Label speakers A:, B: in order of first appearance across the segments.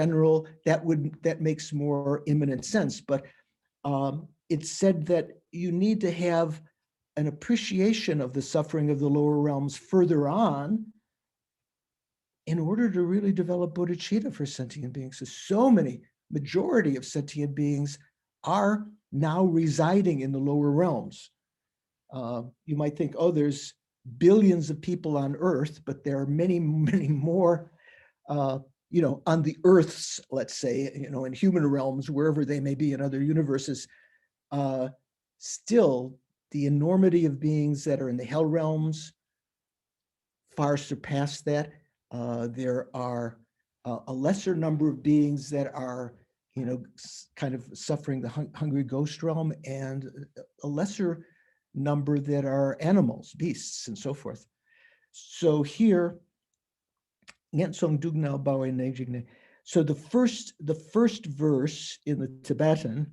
A: general, that makes more imminent sense. But it's said that you need to have an appreciation of the suffering of the lower realms further on in order to really develop bodhicitta for sentient beings. So majority of sentient beings are now residing in the lower realms. You might think, oh, there's billions of people on Earth, but there are many, many more, on the Earths, let's say, in human realms, wherever they may be in other universes. Still, the enormity of beings that are in the hell realms far surpass that. There are a lesser number of beings that are, kind of suffering the hungry ghost realm, and a lesser number that are animals, beasts, and so forth. So here, so the first verse in the Tibetan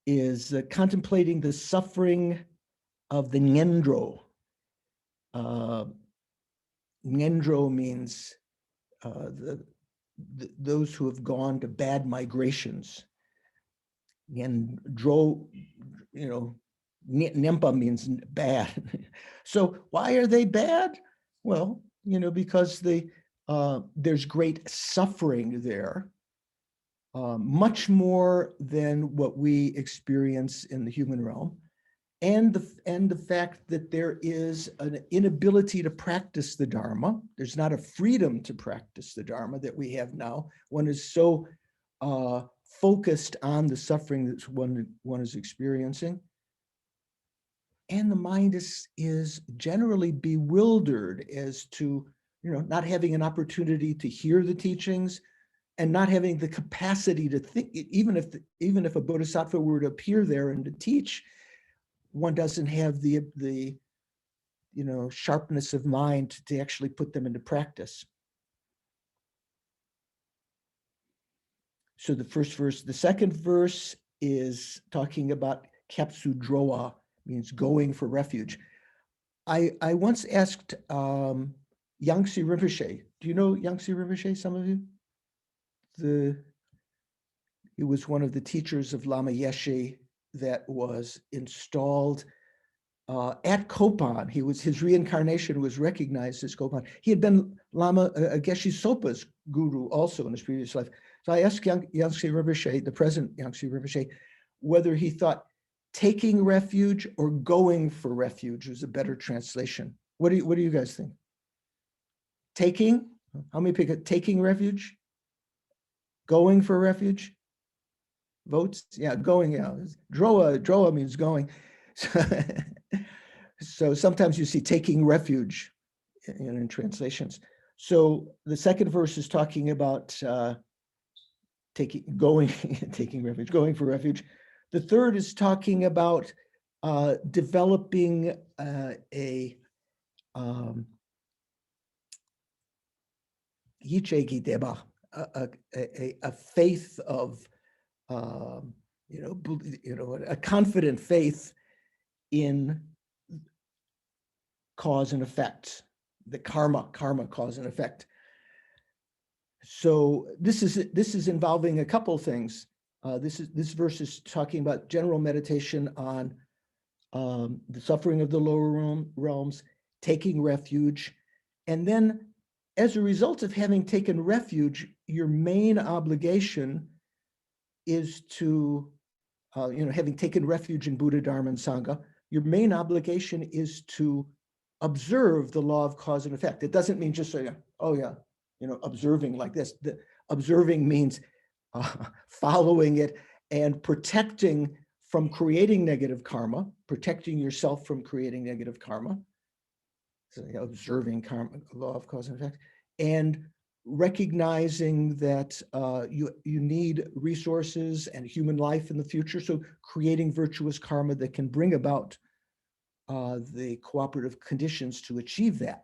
A: is contemplating the suffering of the Ngendro. Ngendro means those who have gone to bad migrations. Ngendro, Nempa means bad. So why are they bad? Well, because there's great suffering there, much more than what we experience in the human realm, and the fact that there is an inability to practice the Dharma. There's not a freedom to practice the Dharma that we have now. One is so focused on the suffering that one is experiencing. And the mind is generally bewildered as to, not having an opportunity to hear the teachings, and not having the capacity to think. Even if a bodhisattva were to appear there and to teach, one doesn't have the sharpness of mind to actually put them into practice. So the first verse, the second verse is talking about kapsu droa, means going for refuge. I once asked Yangtze Rinpoche. Do you know Yangtze Rinpoche, some of you? He was one of the teachers of Lama Yeshe that was installed at Kopan. His reincarnation was recognized as Kopan. He had been Lama Geshe Sopa's guru also in his previous life. So I asked Yangtze Rinpoche, the present Yangtze Rinpoche, whether he thought taking refuge or going for refuge was a better translation. What do you guys think? Taking? How many pick it? Taking refuge? Going for refuge? Votes? Yeah, going. Yeah, droa means going. So sometimes you see taking refuge in translations. So the second verse is talking about taking refuge, going for refuge. The third is talking about developing a faith of a confident faith in cause and effect, the karma cause and effect. So this is involving a couple things. This verse is talking about general meditation on the suffering of the lower realms, taking refuge, and then as a result of having taken refuge, your main obligation is to, having taken refuge in Buddha, Dharma, and Sangha, your main obligation is to observe the law of cause and effect. It doesn't mean just saying, oh yeah, observing like this. The observing means following it and protecting from creating negative karma, protecting yourself from creating negative karma. So observing karma, law of cause and effect, and recognizing that you need resources and human life in the future. So creating virtuous karma that can bring about the cooperative conditions to achieve that.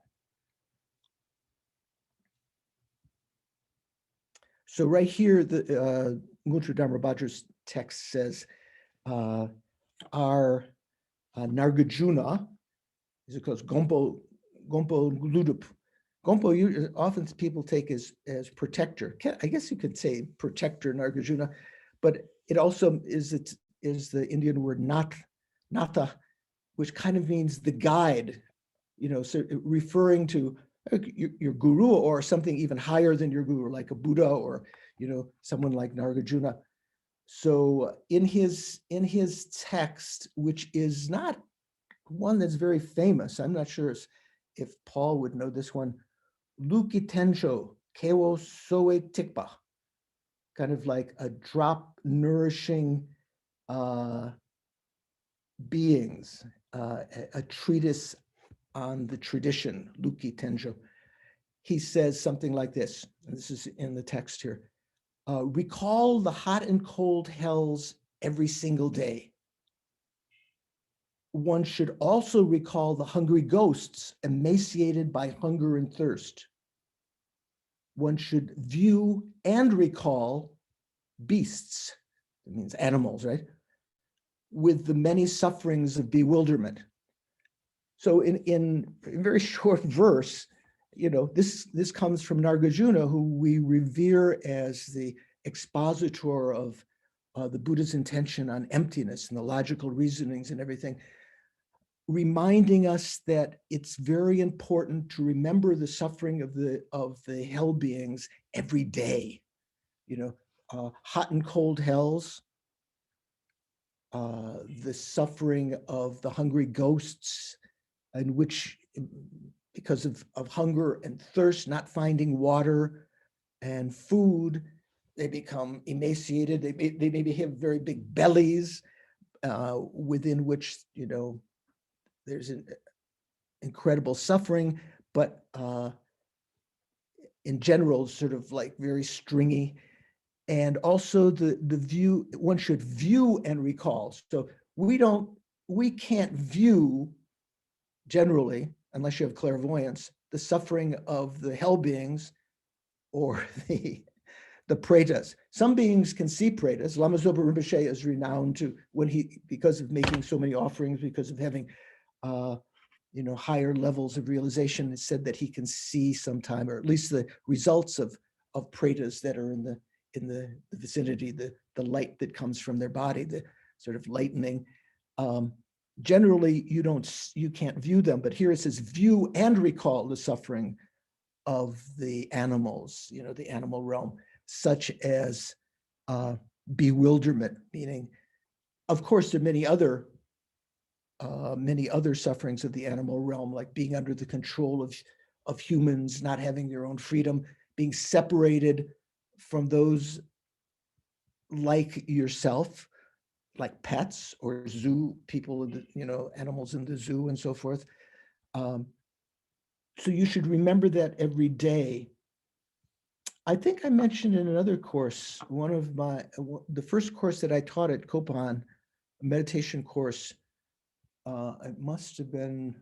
A: So right here, the Ngultru Dharma Bhadra's text says, our Nargajuna, is it called Gompo Ludup? Gompo, often people take as protector. I guess you could say protector Nagarjuna, but it also is the Indian word natha, which kind of means the guide, so referring to your guru or something even higher than your guru, like a Buddha or someone like Nagarjuna. So in his text, which is not one that's very famous, I'm not sure if Paul would know this one, Luki Tensho, Kewo Soe Tikpa, kind of like a drop nourishing beings, a treatise on the tradition, Luki Tensho. He says something like this, and this is in the text here. Recall the hot and cold hells every single day. One should also recall the hungry ghosts emaciated by hunger and thirst. One should view and recall beasts, it means animals, right? With the many sufferings of bewilderment. So in very short verse, this comes from Nagarjuna, who we revere as the expositor of the Buddha's intention on emptiness and the logical reasonings and everything, reminding us that it's very important to remember the suffering of the hell beings every day. Hot and cold hells, the suffering of the hungry ghosts, in which, because of hunger and thirst, not finding water and food, they become emaciated. They maybe have very big bellies, within which there's an incredible suffering, but in general, sort of like very stringy. And also the view, one should view and recall. So we can't view generally, unless you have clairvoyance, the suffering of the hell beings or the pretas. Some beings can see pretas. Lama Zopa Rinpoche is renowned because of making so many offerings, because of having higher levels of realization. It's said that he can see sometime, or at least the results of pretas that are in the vicinity, the light that comes from their body, the sort of lightening. Generally, you can't view them, but here it says view and recall the suffering of the animals, the animal realm, such as bewilderment, meaning, of course, there are many other sufferings of the animal realm, like being under the control of humans, not having their own freedom, being separated from those like yourself, like pets or zoo people, animals in the zoo and so forth. So you should remember that every day. I think I mentioned in another course, the first course that I taught at Kopan, a meditation course, it must have been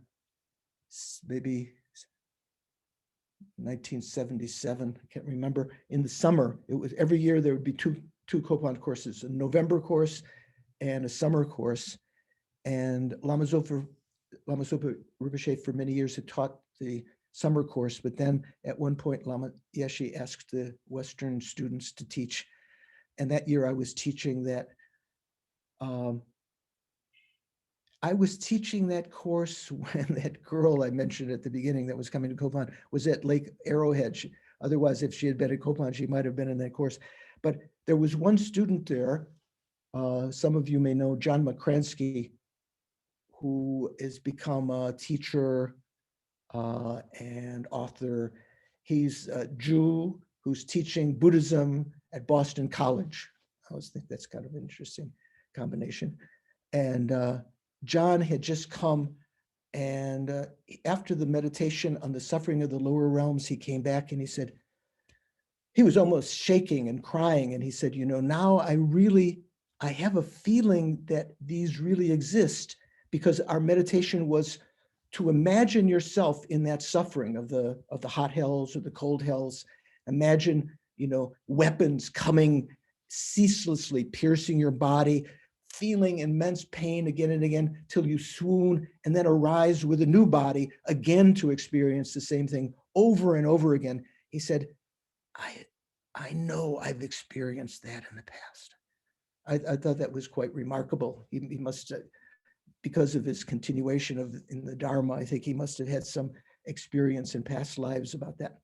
A: maybe 1977, I can't remember. In the summer, it was every year there would be two Kopan courses, a November course and a summer course. And Lama Zopa Rinpoche for many years had taught the summer course, but then at one point Lama Yeshe asked the Western students to teach. And that year I was teaching that. I was teaching that course when that girl I mentioned at the beginning that was coming to Kopan was at Lake Arrowhead. Otherwise, if she had been at Kopan, she might have been in that course. But there was one student there, some of you may know John McCransky, who has become a teacher and author. He's a Jew who's teaching Buddhism at Boston College. I always think that's kind of an interesting combination. And John had just come, and after the meditation on the suffering of the lower realms, he came back and he said, he was almost shaking and crying. And he said, now I have a feeling that these really exist, because our meditation was to imagine yourself in that suffering of the hot hells or the cold hells. Imagine, weapons coming ceaselessly, piercing your body, feeling immense pain again and again till you swoon, and then arise with a new body again to experience the same thing over and over again. He said, I know I've experienced that in the past. I thought that was quite remarkable. He must, because of his continuation in the Dharma, I think he must have had some experience in past lives about that.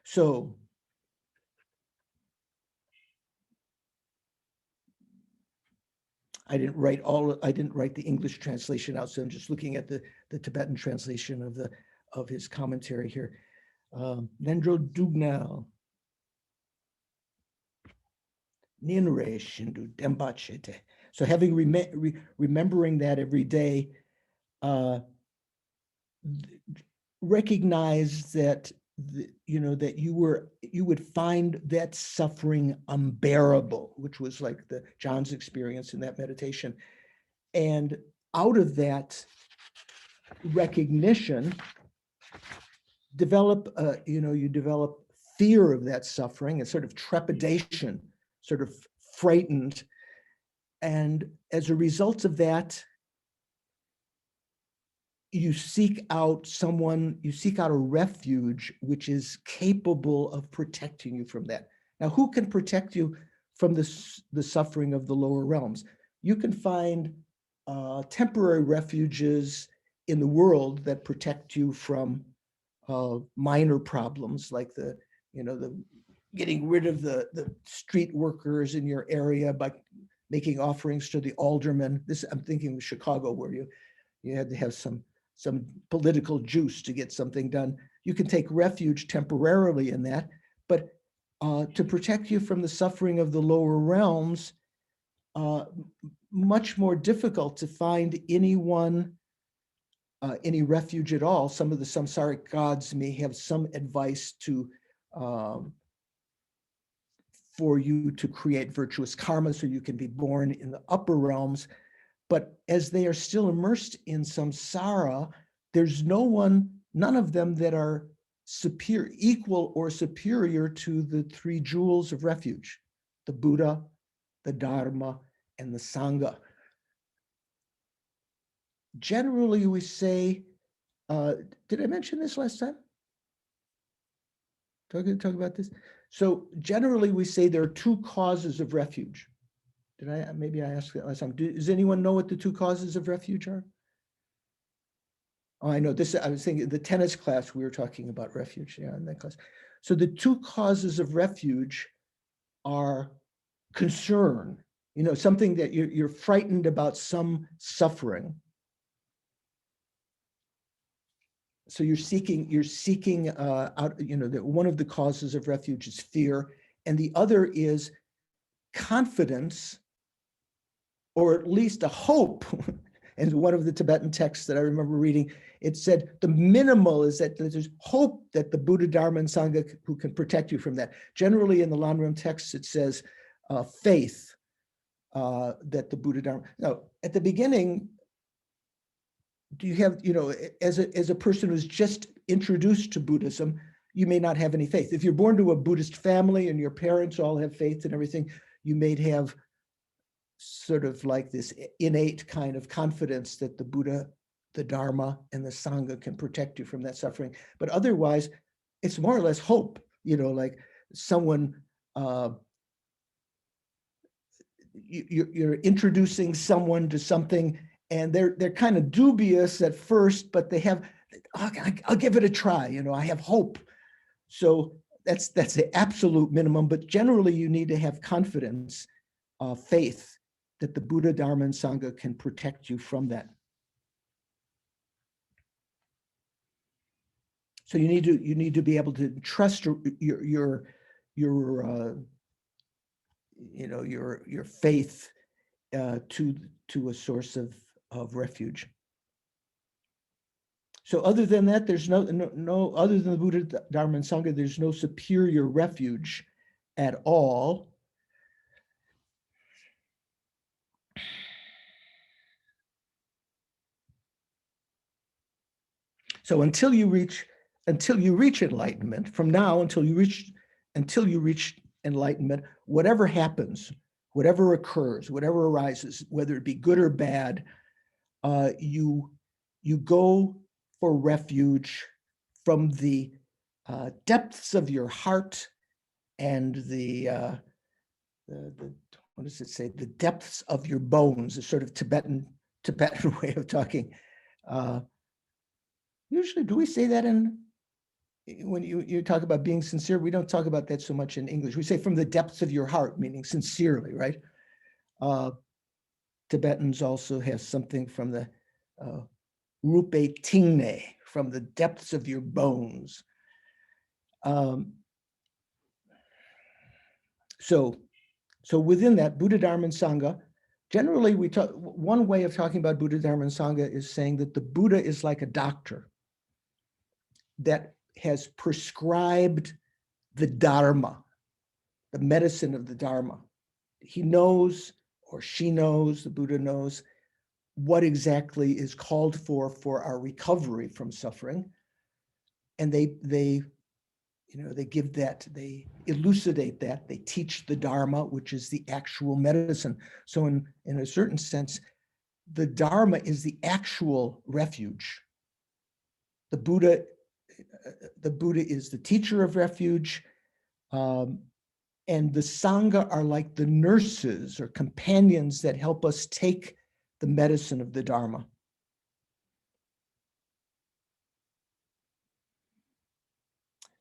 A: So I didn't write the English translation out, so I'm just looking at the Tibetan translation of his commentary here. Nendro Dugnal, Nourish into Dembachete. So having remembering that every day, recognize that that you would find that suffering unbearable, which was like John's experience in that meditation. And out of that recognition, develop you develop fear of that suffering, and sort of trepidation, sort of frightened. And as a result of that, you seek out a refuge which is capable of protecting you from that. Now, who can protect you from the suffering of the lower realms? You can find temporary refuges in the world that protect you from minor problems, like the getting rid of the street workers in your area by making offerings to the aldermen. I'm thinking of Chicago, where you had to have some political juice to get something done. You can take refuge temporarily in that, but to protect you from the suffering of the lower realms, much more difficult to find any refuge at all. Some of the samsaric gods may have some advice for you to create virtuous karma so you can be born in the upper realms. But as they are still immersed in samsara, there's none of them that are equal or superior to the three jewels of refuge: the Buddha, the Dharma, and the Sangha. Generally, we say, did I mention this last time? Talk about this. So generally, we say there are two causes of refuge. Maybe I asked that last time. Does anyone know what the two causes of refuge are? Oh, I know this. I was thinking the tennis class, we were talking about refuge, in that class. So the two causes of refuge are concern, something that you're frightened about, some suffering. So you're seeking out, that one of the causes of refuge is fear, and the other is confidence, or at least a hope. And one of the Tibetan texts that I remember reading, it said the minimal is that there's hope that the Buddha, Dharma, and Sangha who can protect you from that. Generally in the Lamrim texts, it says faith that the Buddha, Dharma. Now, at the beginning, do you have, as a person who's just introduced to Buddhism, you may not have any faith. If you're born to a Buddhist family and your parents all have faith and everything, you may have sort of like this innate kind of confidence that the Buddha, the Dharma, and the Sangha can protect you from that suffering. But otherwise, it's more or less hope, like someone, you're introducing someone to something, and they're kind of dubious at first, but they have, I'll give it a try, I have hope. So that's the absolute minimum, but generally you need to have confidence, faith, that the Buddha, Dharma, and Sangha can protect you from that. So you need to be able to trust your faith to a source of refuge. So other than that, there's no other than the Buddha, Dharma, and Sangha, there's no superior refuge at all. So until you reach enlightenment, from now until you reach enlightenment, whatever happens, whatever occurs, whatever arises, whether it be good or bad, you go for refuge from the depths of your heart and the what does it say? The depths of your bones, a sort of Tibetan way of talking. Usually, do we say that when you talk about being sincere? We don't talk about that so much in English. We say from the depths of your heart, meaning sincerely, right? Tibetans also have something from the rupe tingne, from the depths of your bones. So within that, Buddha, Dharma, and Sangha, generally one way of talking about Buddha, Dharma, and Sangha is saying that the Buddha is like a doctor that has prescribed the Dharma, the medicine of the Dharma. He knows, or she knows, the Buddha knows, what exactly is called for our recovery from suffering. And they give that, they elucidate that, they teach the Dharma, which is the actual medicine. So in a certain sense, the Dharma is the actual refuge. The Buddha is the teacher of refuge, and the Sangha are like the nurses or companions that help us take the medicine of the Dharma.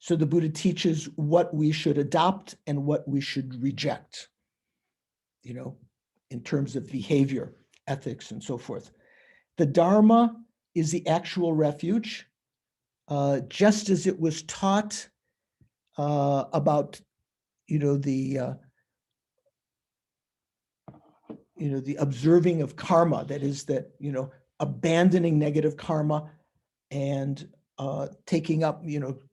A: So the Buddha teaches what we should adopt and what we should reject, in terms of behavior, ethics, and so forth. The Dharma is the actual refuge, just as it was taught about, the observing of karma, that is that, abandoning negative karma and taking up,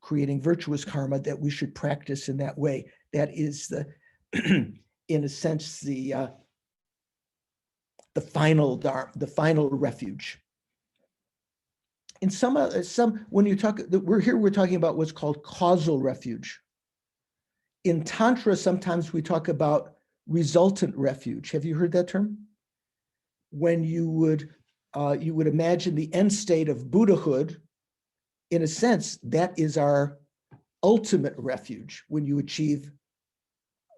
A: creating virtuous karma, that we should practice in that way. That is in a sense, the final Dharma, the final refuge. In some when you talk, we're talking about what's called causal refuge. In Tantra, sometimes we talk about resultant refuge. Have you heard that term? When you would imagine the end state of Buddhahood, in a sense, that is our ultimate refuge. When you achieve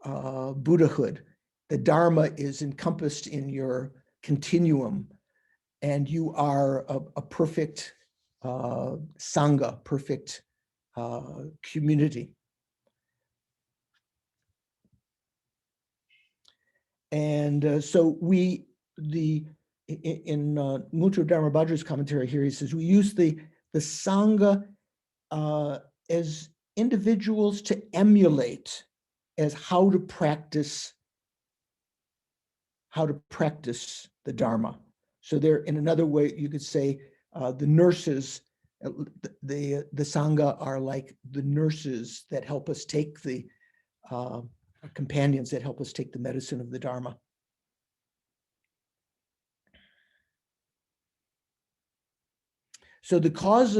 A: Buddhahood, the Dharma is encompassed in your continuum, and you are a perfect Sangha, perfect community. And so in Mutra Dharmabhadra's commentary here, he says, we use the Sangha as individuals to emulate as how to practice the Dharma. So there, in another way, you could say the nurses, the Sangha are like the nurses that help us take the companions that help us take the medicine of the Dharma. So the cause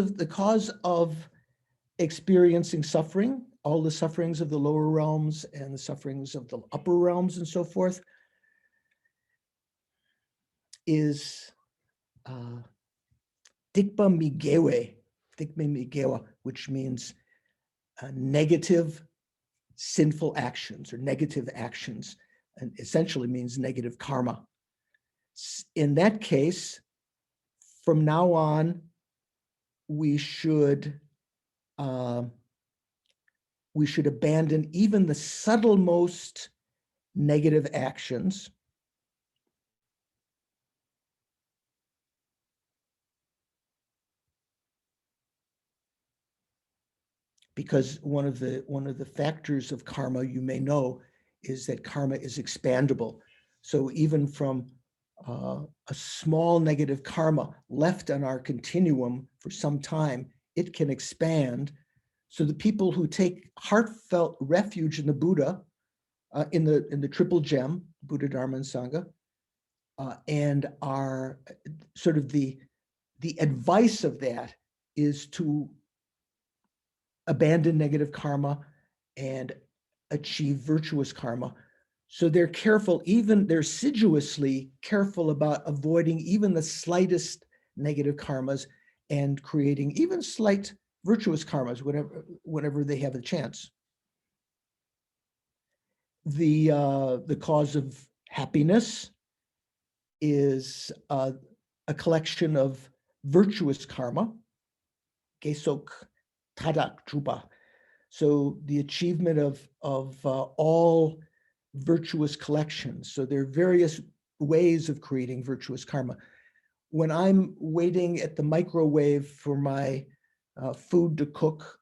A: of experiencing suffering, all the sufferings of the lower realms and the sufferings of the upper realms and so forth, is dikpa migewa, which means negative sinful actions or negative actions, and essentially means negative karma. In that case, from now on, we should abandon even the subtlemost negative actions, because one of the factors of karma, you may know, is that karma is expandable. So even from a small negative karma left on our continuum for some time, it can expand. So the people who take heartfelt refuge in the Buddha, in the triple gem, Buddha, Dharma, and Sangha, and are sort of the advice of that is to abandon negative karma and achieve virtuous karma. So they're careful, they're assiduously careful about avoiding even the slightest negative karmas and creating even slight virtuous karmas whenever they have a chance. The cause of happiness is a collection of virtuous karma, gesok tadak juba. So the achievement of all virtuous collections. So there are various ways of creating virtuous karma. When I'm waiting at the microwave for my food to cook,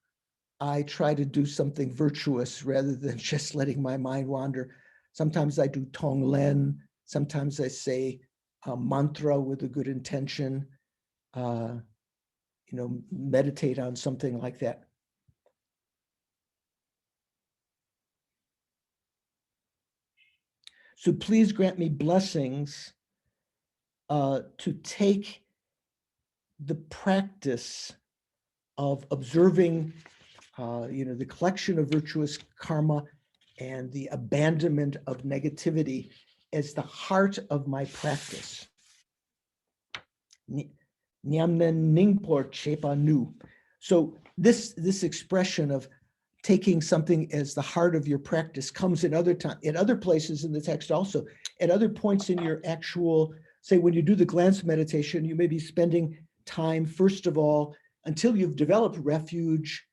A: I try to do something virtuous rather than just letting my mind wander. Sometimes I do tonglen. Sometimes I say a mantra with a good intention. Meditate on something like that. So please grant me blessings to take the practice of observing, the collection of virtuous karma and the abandonment of negativity as the heart of my practice. Nyamnen ningpor chepa nu. So this expression of taking something as the heart of your practice comes in other places in the text also. At other points in your actual, say when you do the glance meditation, you may be spending time, first of all, until you've developed refuge,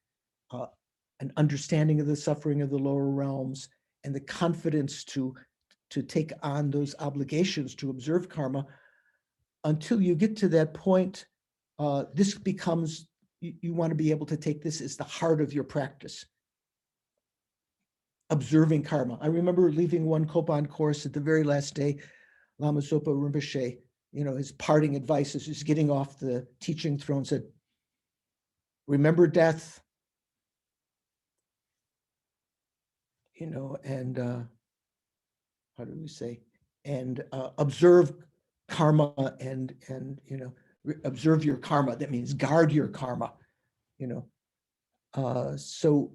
A: an understanding of the suffering of the lower realms, and the confidence to take on those obligations to observe karma. Until you get to that point, this becomes, you want to be able to take this as the heart of your practice. Observing karma. I remember leaving one Kopan course at the very last day, Lama Zopa Rinpoche, his parting advice as he's getting off the teaching throne said, remember death, and how do we say, and observe karma and observe your karma. That means guard your karma, so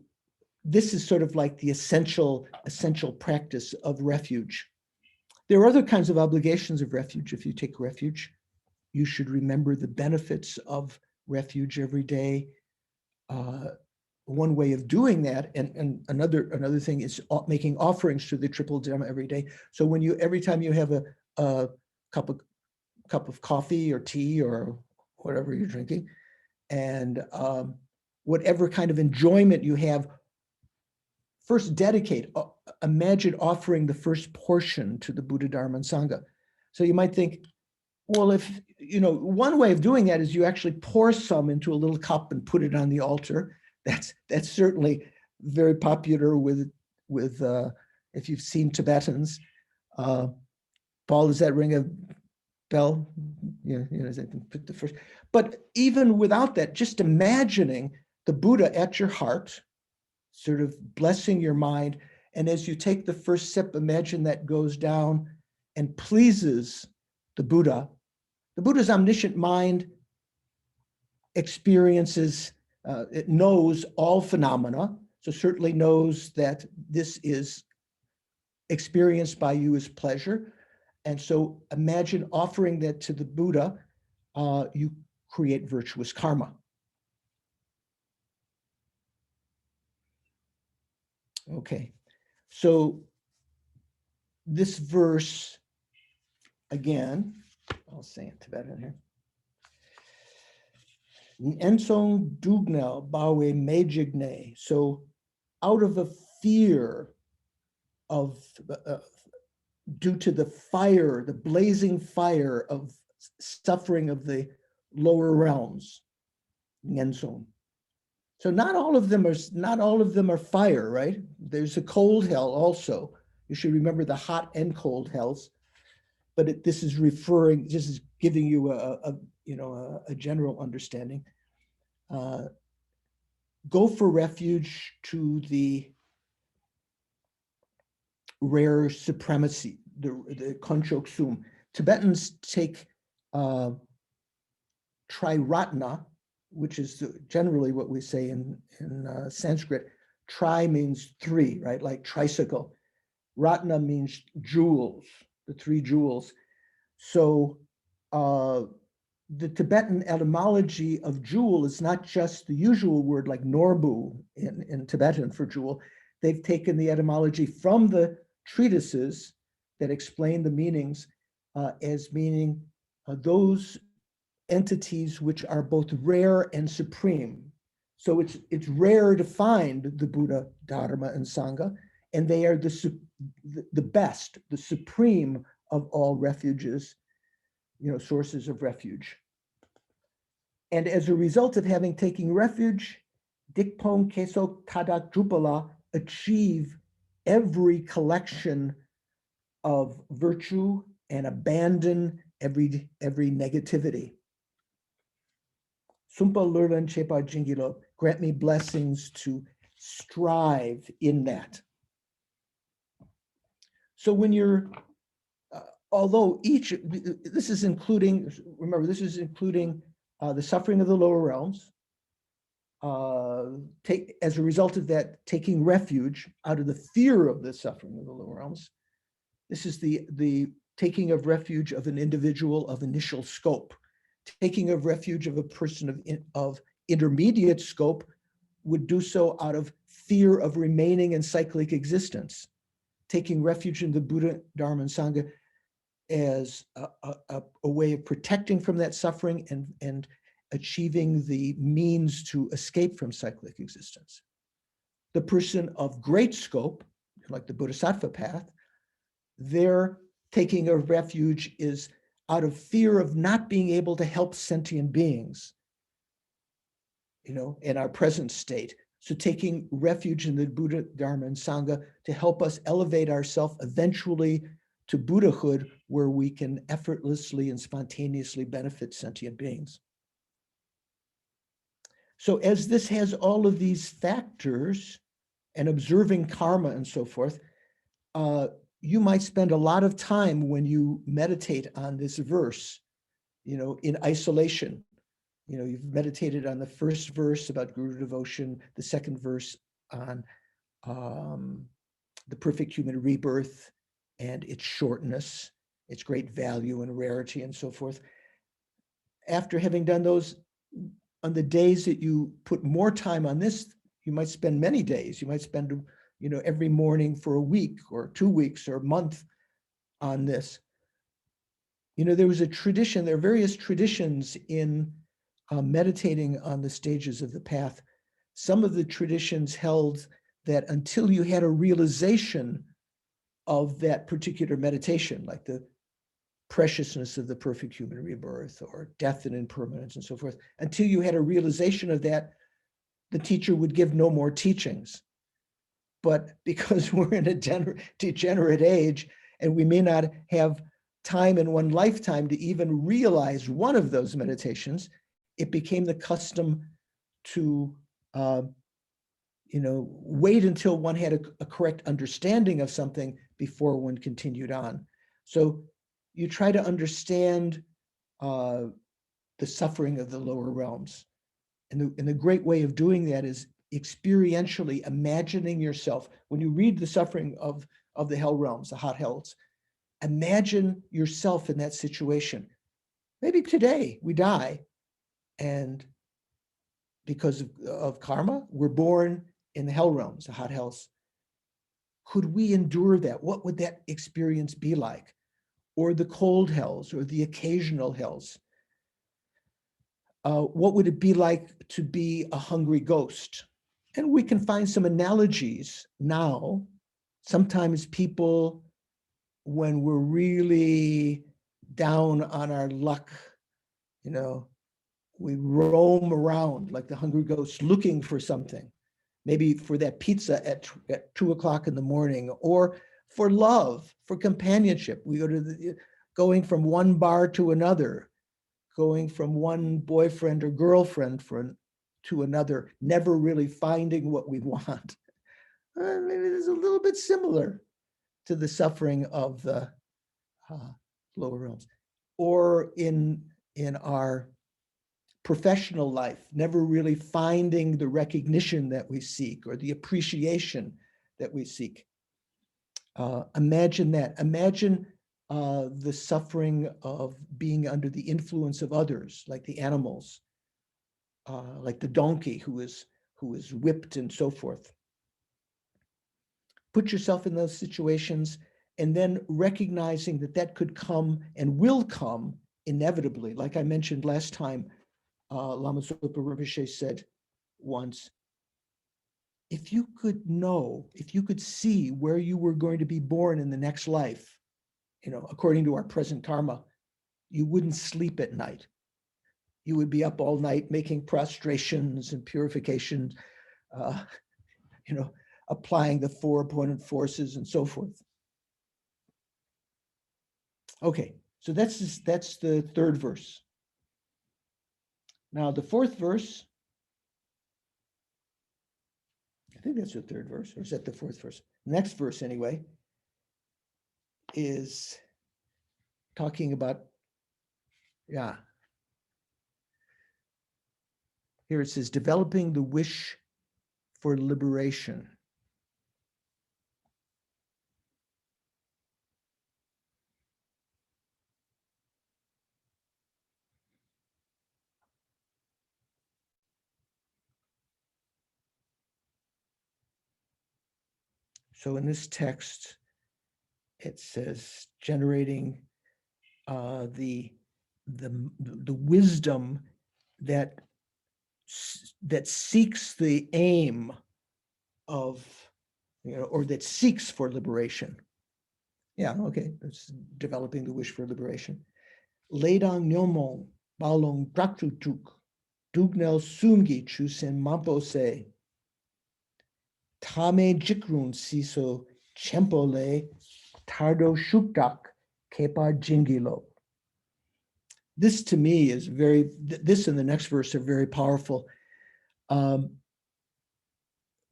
A: this is sort of like the essential practice of refuge. There are other kinds of obligations of refuge. If you take refuge, you should remember the benefits of refuge every day. One way of doing that, and another thing is making offerings to the triple Dharma every day. So every time you have a cup of coffee or tea or whatever you're drinking, and whatever kind of enjoyment you have, first dedicate, imagine offering the first portion to the Buddha, Dharma, and Sangha. So you might think, well, if, one way of doing that is you actually pour some into a little cup and put it on the altar. That's certainly very popular with if you've seen Tibetans. Paul, does that ring a bell? Yeah, put the first. But even without that, just imagining the Buddha at your heart, sort of blessing your mind. And as you take the first sip, imagine that goes down and pleases the Buddha. The Buddha's omniscient mind experiences, it knows all phenomena, so certainly knows that this is experienced by you as pleasure. And so imagine offering that to the Buddha, you create virtuous karma. Okay, so this verse, again, I'll say it Tibetan here. Ensong dugnel bawe mejigne. So out of a fear of, due to the fire, the blazing fire of suffering of the lower realms, Ensong. So not all of them are fire, right? There's a cold hell also. You should remember the hot and cold hells. But this is giving you a general understanding. Go for refuge to the rare supremacy, the Konchok Sum. Tibetans take triratna, which is generally what we say in Sanskrit. Tri means three, right? Like tricycle. Ratna means jewels, the three jewels. So the Tibetan etymology of jewel is not just the usual word like norbu in Tibetan for jewel. They've taken the etymology from the treatises that explain the meanings as meaning those entities which are both rare and supreme. So it's rare to find the Buddha, Dharma, and Sangha, and they are the best, the supreme of all refuges, sources of refuge. And as a result of having taken refuge, Dikpong Keso Tadak Drupala achieve every collection of virtue and abandon every negativity. Sumpa Lurlan Chepa Jingilo, grant me blessings to strive in that. So when you're, although this is including the suffering of the lower realms, as a result of that, taking refuge out of the fear of the suffering of the lower realms. This is the taking of refuge of an individual of initial scope. Taking of refuge of a person of intermediate scope would do so out of fear of remaining in cyclic existence. Taking refuge in the Buddha, Dharma, and Sangha as a way of protecting from that suffering and achieving the means to escape from cyclic existence. The person of great scope, like the Bodhisattva path, their taking of refuge is out of fear of not being able to help sentient beings, in our present state. So taking refuge in the Buddha, Dharma, and Sangha to help us elevate ourselves eventually to Buddhahood, where we can effortlessly and spontaneously benefit sentient beings. So as this has all of these factors and observing karma and so forth, you might spend a lot of time when you meditate on this verse, in isolation. You've meditated on the first verse about guru devotion, the second verse on the perfect human rebirth and its shortness, its great value and rarity and so forth. After having done those, on the days that you put more time on this, you might spend many days. You might spend, every morning for a week or 2 weeks or a month on this. There was a tradition, there are various traditions in meditating on the stages of the path. Some of the traditions held that until you had a realization of that particular meditation, like the preciousness of the perfect human rebirth or death and impermanence and so forth, until you had a realization of that, the teacher would give no more teachings. But because we're in a degenerate age and we may not have time in one lifetime to even realize one of those meditations, it became the custom to wait until one had a correct understanding of something before one continued on. So you try to understand the suffering of the lower realms. And the great way of doing that is experientially imagining yourself. When you read the suffering of the hell realms, the hot hells, imagine yourself in that situation. Maybe today we die, and because of karma, we're born in the hell realms, the hot hells. Could we endure that? What would that experience be like? Or the cold hells, or the occasional hells? What would it be like to be a hungry ghost? And we can find some analogies now. Sometimes people, when we're really down on our luck, we roam around like the hungry ghost looking for something, maybe for that pizza at 2 o'clock in the morning, or for love, for companionship. We going from one bar to another, going from one boyfriend or girlfriend to another, never really finding what we want. Maybe it's a little bit similar to the suffering of the lower realms. Or in our professional life, never really finding the recognition that we seek or the appreciation that we seek. Imagine that. Imagine the suffering of being under the influence of others, like the animals, like the donkey who is whipped and so forth. Put yourself in those situations, and then recognizing that that could come and will come inevitably. Like I mentioned last time, Lama Zopa Rinpoche said once, if you could know, if you could see where you were going to be born in the next life, according to our present karma, you wouldn't sleep at night. You would be up all night making prostrations and purifications, applying the four opponent forces and so forth. Okay, so that's the third verse. Now the fourth verse, I think that's the third verse, or is that the fourth verse? Next verse anyway, is talking about, here it says, developing the wish for liberation. So in this text, it says generating the wisdom that seeks the aim of, or that seeks for liberation. Yeah, okay, it's developing the wish for liberation. Ledang nyomong balong draktutuk dugnel sungi chusen mampo se tame jikrun siso chempole tardo shukdak kepa jingilo. This to me is this and the next verse are very powerful.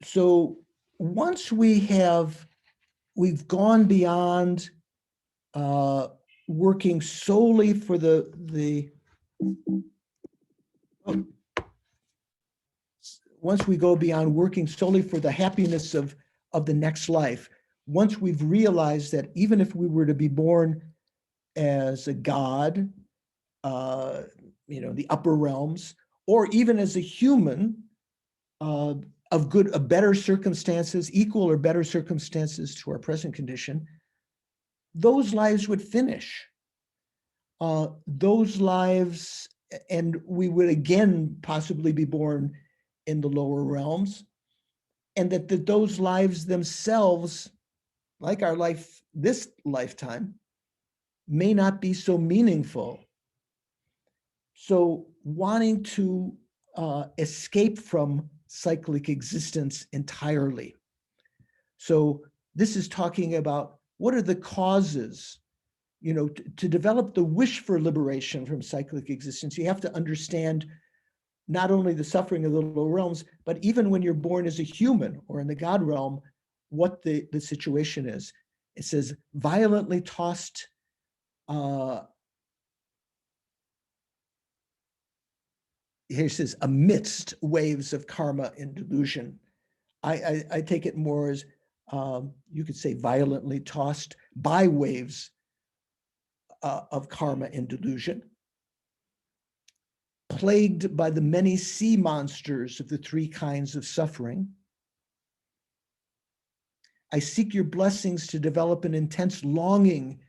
A: So once we've gone beyond working solely for once we go beyond working solely for the happiness of the next life, once we've realized that even if we were to be born as a god, the upper realms, or even as a human of better circumstances, equal or better circumstances to our present condition, those lives would finish. Those lives, and we would again possibly be born in the lower realms, and that those lives themselves, like our life, this lifetime, may not be so meaningful. So wanting to escape from cyclic existence entirely. So this is talking about what are the causes, to develop the wish for liberation from cyclic existence. You have to understand not only the suffering of the lower realms, but even when you're born as a human or in the God realm, what the situation is. It says, violently tossed here it says, amidst waves of karma and delusion. I take it more as, you could say, violently tossed by waves of karma and delusion, plagued by the many sea monsters of the three kinds of suffering. I seek your blessings to develop an intense longing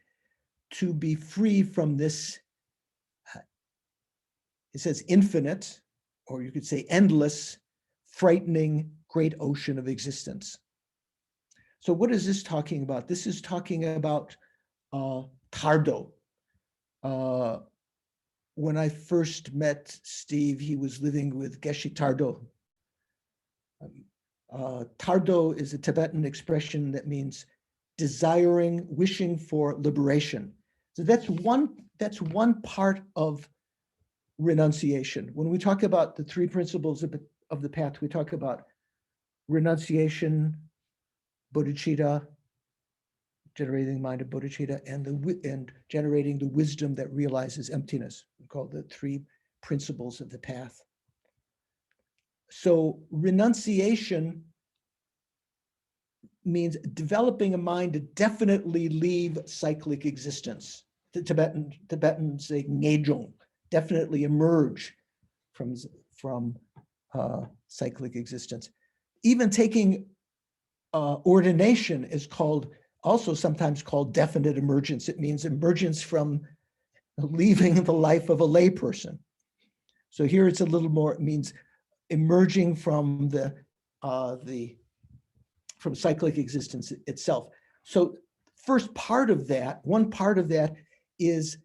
A: to be free from this, it says infinite, or you could say endless, frightening great ocean of existence. So what is this talking about? This is talking about Tardo. When I first met Steve, he was living with Geshe Tardo. Tardo is a Tibetan expression that means desiring, wishing for liberation. So that's one part of renunciation. When we talk about the three principles of the path, we talk about renunciation, bodhicitta, generating the mind of bodhicitta, and generating the wisdom that realizes emptiness. We call the three principles of the path. So renunciation means developing a mind to definitely leave cyclic existence. The Tibetans say ngejong, definitely emerge from cyclic existence. Even taking ordination is also sometimes called definite emergence. It means emergence from leaving the life of a layperson. So here it's a little more, it means emerging from from cyclic existence itself. So first part of that, one part of that is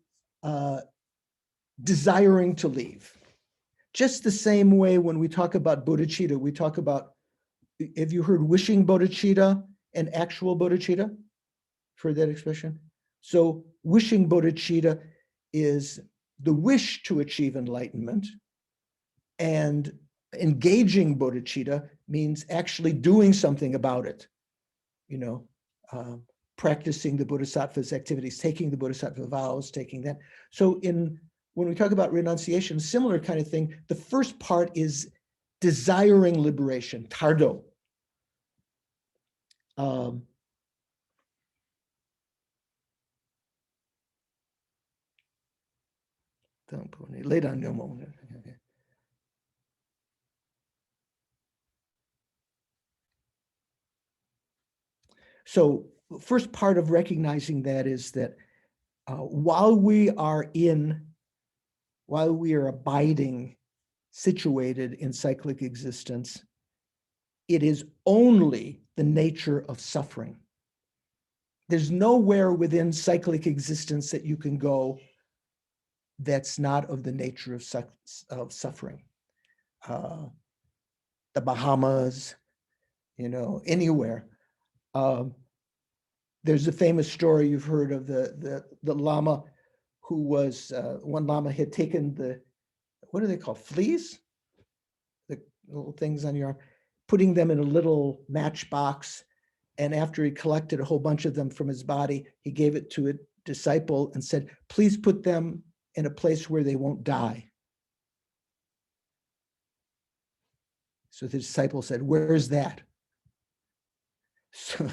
A: desiring to leave. Just the same way when we talk about bodhicitta, we talk about, have you heard wishing bodhicitta and actual bodhicitta? Heard that expression? So wishing bodhicitta is the wish to achieve enlightenment, and engaging bodhicitta means actually doing something about it. Practicing the bodhisattva's activities, taking the bodhisattva vows, taking that. So when we talk about renunciation, similar kind of thing, the first part is desiring liberation, tardo. Lay down no moment. So first part of recognizing that is that while we are abiding, situated in cyclic existence, it is only the nature of suffering. There's nowhere within cyclic existence that you can go that's not of the nature of suffering. The Bahamas, anywhere. There's a famous story you've heard of the Lama who was, one Lama had taken what do they call, fleas? The little things on your arm, putting them in a little matchbox. And after he collected a whole bunch of them from his body, he gave it to a disciple and said, please put them in a place where they won't die. So the disciple said, where's that? So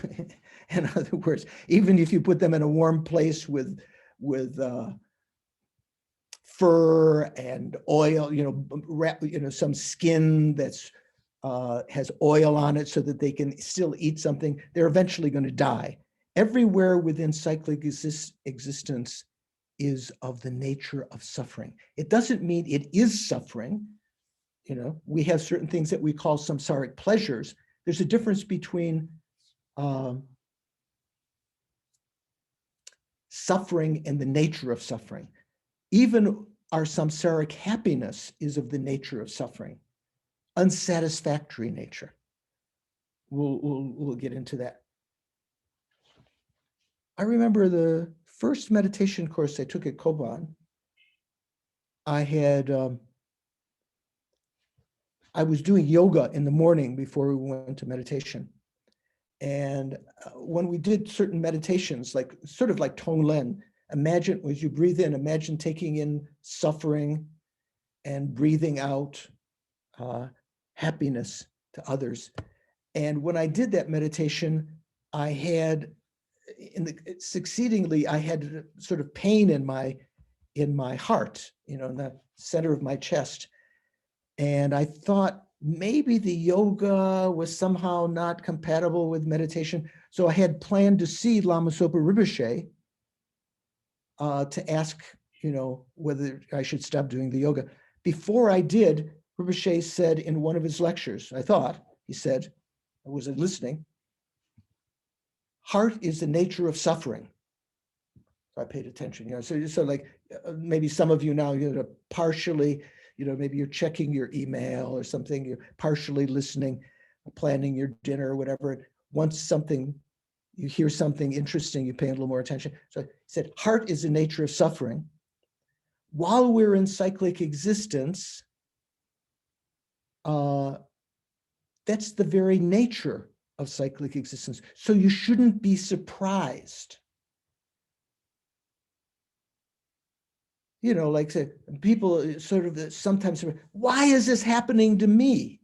A: in other words, even if you put them in a warm place with fur and oil, some skin that's has oil on it so that they can still eat something, they're eventually going to die. Everywhere within cyclic existence is of the nature of suffering. It doesn't mean it is suffering. We have certain things that we call samsaric pleasures. There's a difference between suffering and the nature of suffering. Even our samsaric happiness is of the nature of suffering, unsatisfactory nature. We'll get into that. I remember the first meditation course I took at Koban. I was doing yoga in the morning before we went to meditation. And when we did certain meditations, sort of like Tonglen, imagine as you breathe in, imagine taking in suffering and breathing out happiness to others. And when I did that meditation, I had succeedingly sort of pain in my heart, in the center of my chest. And I thought maybe the yoga was somehow not compatible with meditation. So I had planned to see Lama Zopa Rinpoche to ask, whether I should stop doing the yoga. Before I did, Rinpoche said in one of his lectures, he said, I wasn't listening, heart is the nature of suffering. So I paid attention, so like maybe some of you now, partially, maybe you're checking your email or something, you're partially listening, planning your dinner or whatever. Once you hear something interesting, you pay a little more attention. So I said, heart is the nature of suffering. While we're in cyclic existence, that's the very nature of cyclic existence. So you shouldn't be surprised. Like say, people sort of sometimes say, why is this happening to me?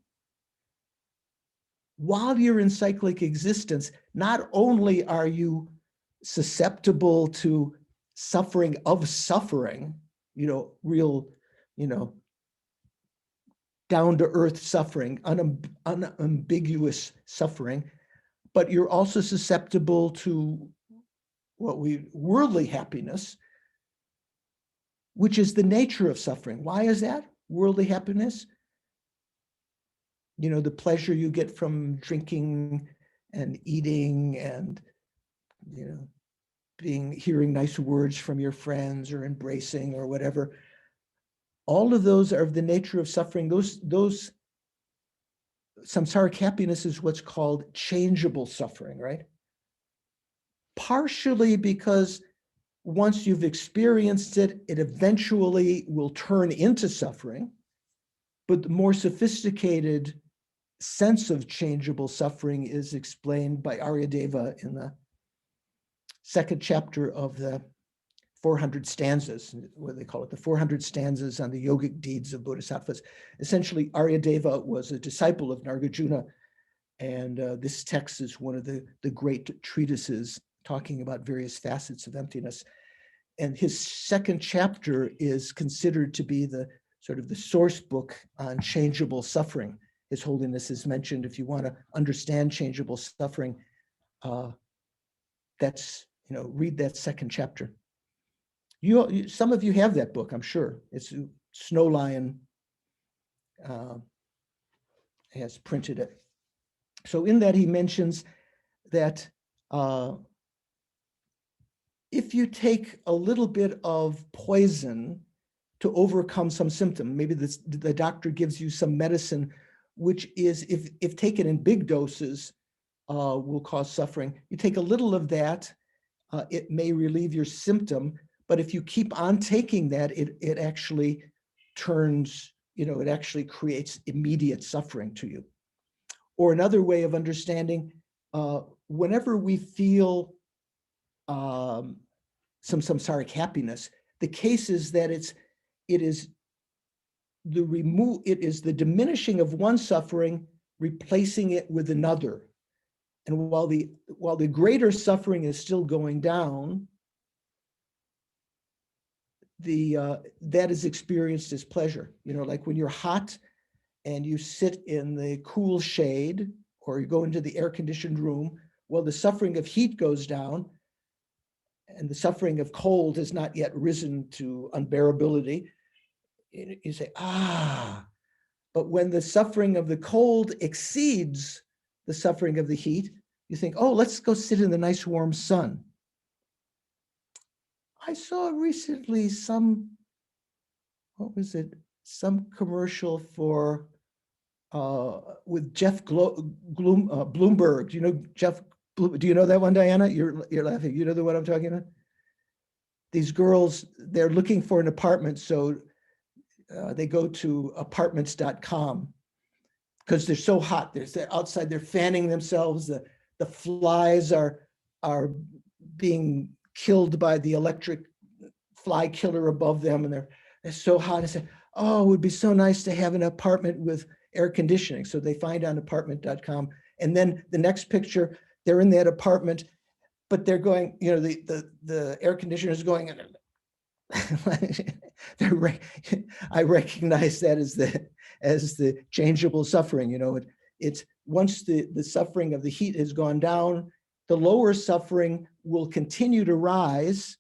A: while you're in cyclic existence, not only are you susceptible to suffering of suffering, real, down-to-earth suffering, unambiguous suffering, but you're also susceptible to worldly happiness, which is the nature of suffering. Why is that? Worldly happiness? The pleasure you get from drinking and eating and, hearing nice words from your friends or embracing or whatever. All of those are of the nature of suffering. Those samsaric happiness is what's called changeable suffering, right? Partially because once you've experienced it, it eventually will turn into suffering. But the more sophisticated sense of changeable suffering is explained by Aryadeva in the second chapter of the 400 stanzas, what they call it, the 400 stanzas on the yogic deeds of Bodhisattvas. Essentially, Aryadeva was a disciple of Nagarjuna, and this text is one of the great treatises talking about various facets of emptiness. And his second chapter is considered to be the sort of the source book on changeable suffering. His Holiness has mentioned, if you want to understand changeable suffering, read that second chapter. Some of you have that book, I'm sure. It's Snow Lion has printed it. So in that he mentions that if you take a little bit of poison to overcome some symptom, maybe the doctor gives you some medicine, which is, if taken in big doses, will cause suffering. You take a little of that, it may relieve your symptom, but if you keep on taking that, it actually turns, it actually creates immediate suffering to you. Or another way of understanding, whenever we feel some samsaric happiness, the case is that it is the diminishing of one suffering, replacing it with another. And while the greater suffering is still going down, that is experienced as pleasure. Like when you're hot and you sit in the cool shade, or you go into the air-conditioned room, well, the suffering of heat goes down, and the suffering of cold has not yet risen to unbearability. You say, but when the suffering of the cold exceeds the suffering of the heat, you think, oh, let's go sit in the nice warm sun. I saw recently some commercial for, with Jeff Bloomberg. Do you know Jeff? Do you know that one, Diana? You're laughing. You know the one I'm talking about? These girls, they're looking for an apartment, so they go to apartments.com because they're so hot. They're outside, they're fanning themselves. The flies are being killed by the electric fly killer above them, and they're so hot. I say, oh, it would be so nice to have an apartment with air conditioning. So they find on apartment.com, and then the next picture, they're in that apartment, but they're going, the air conditioner is going. I recognize that as the changeable suffering. It's once the suffering of the heat has gone down, the lower suffering will continue to rise,